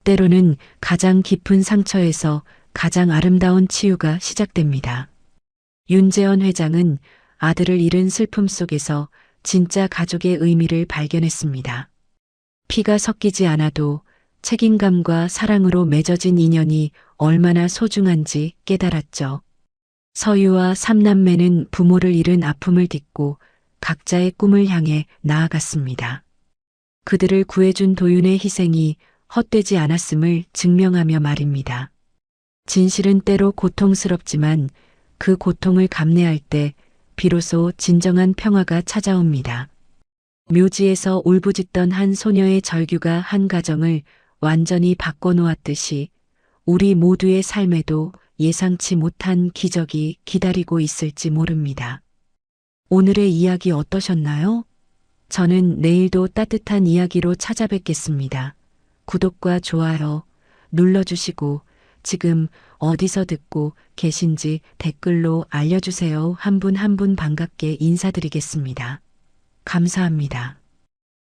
때로는 가장 깊은 상처에서 가장 아름다운 치유가 시작됩니다. 윤재원 회장은 아들을 잃은 슬픔 속에서 진짜 가족의 의미를 발견했습니다. 피가 섞이지 않아도 책임감과 사랑으로 맺어진 인연이 얼마나 소중한지 깨달았죠. 서유와 삼남매는 부모를 잃은 아픔을 딛고 각자의 꿈을 향해 나아갔습니다. 그들을 구해준 도윤의 희생이 헛되지 않았음을 증명하며 말입니다. 진실은 때로 고통스럽지만 그 고통을 감내할 때 비로소 진정한 평화가 찾아옵니다. 묘지에서 울부짖던 한 소녀의 절규가 한 가정을 완전히 바꿔놓았듯이 우리 모두의 삶에도 예상치 못한 기적이 기다리고 있을지 모릅니다. 오늘의 이야기 어떠셨나요? 저는 내일도 따뜻한 이야기로 찾아뵙겠습니다. 구독과 좋아요 눌러주시고 지금 어디서 듣고 계신지 댓글로 알려주세요. 한 분 한 분 반갑게 인사드리겠습니다. 감사합니다.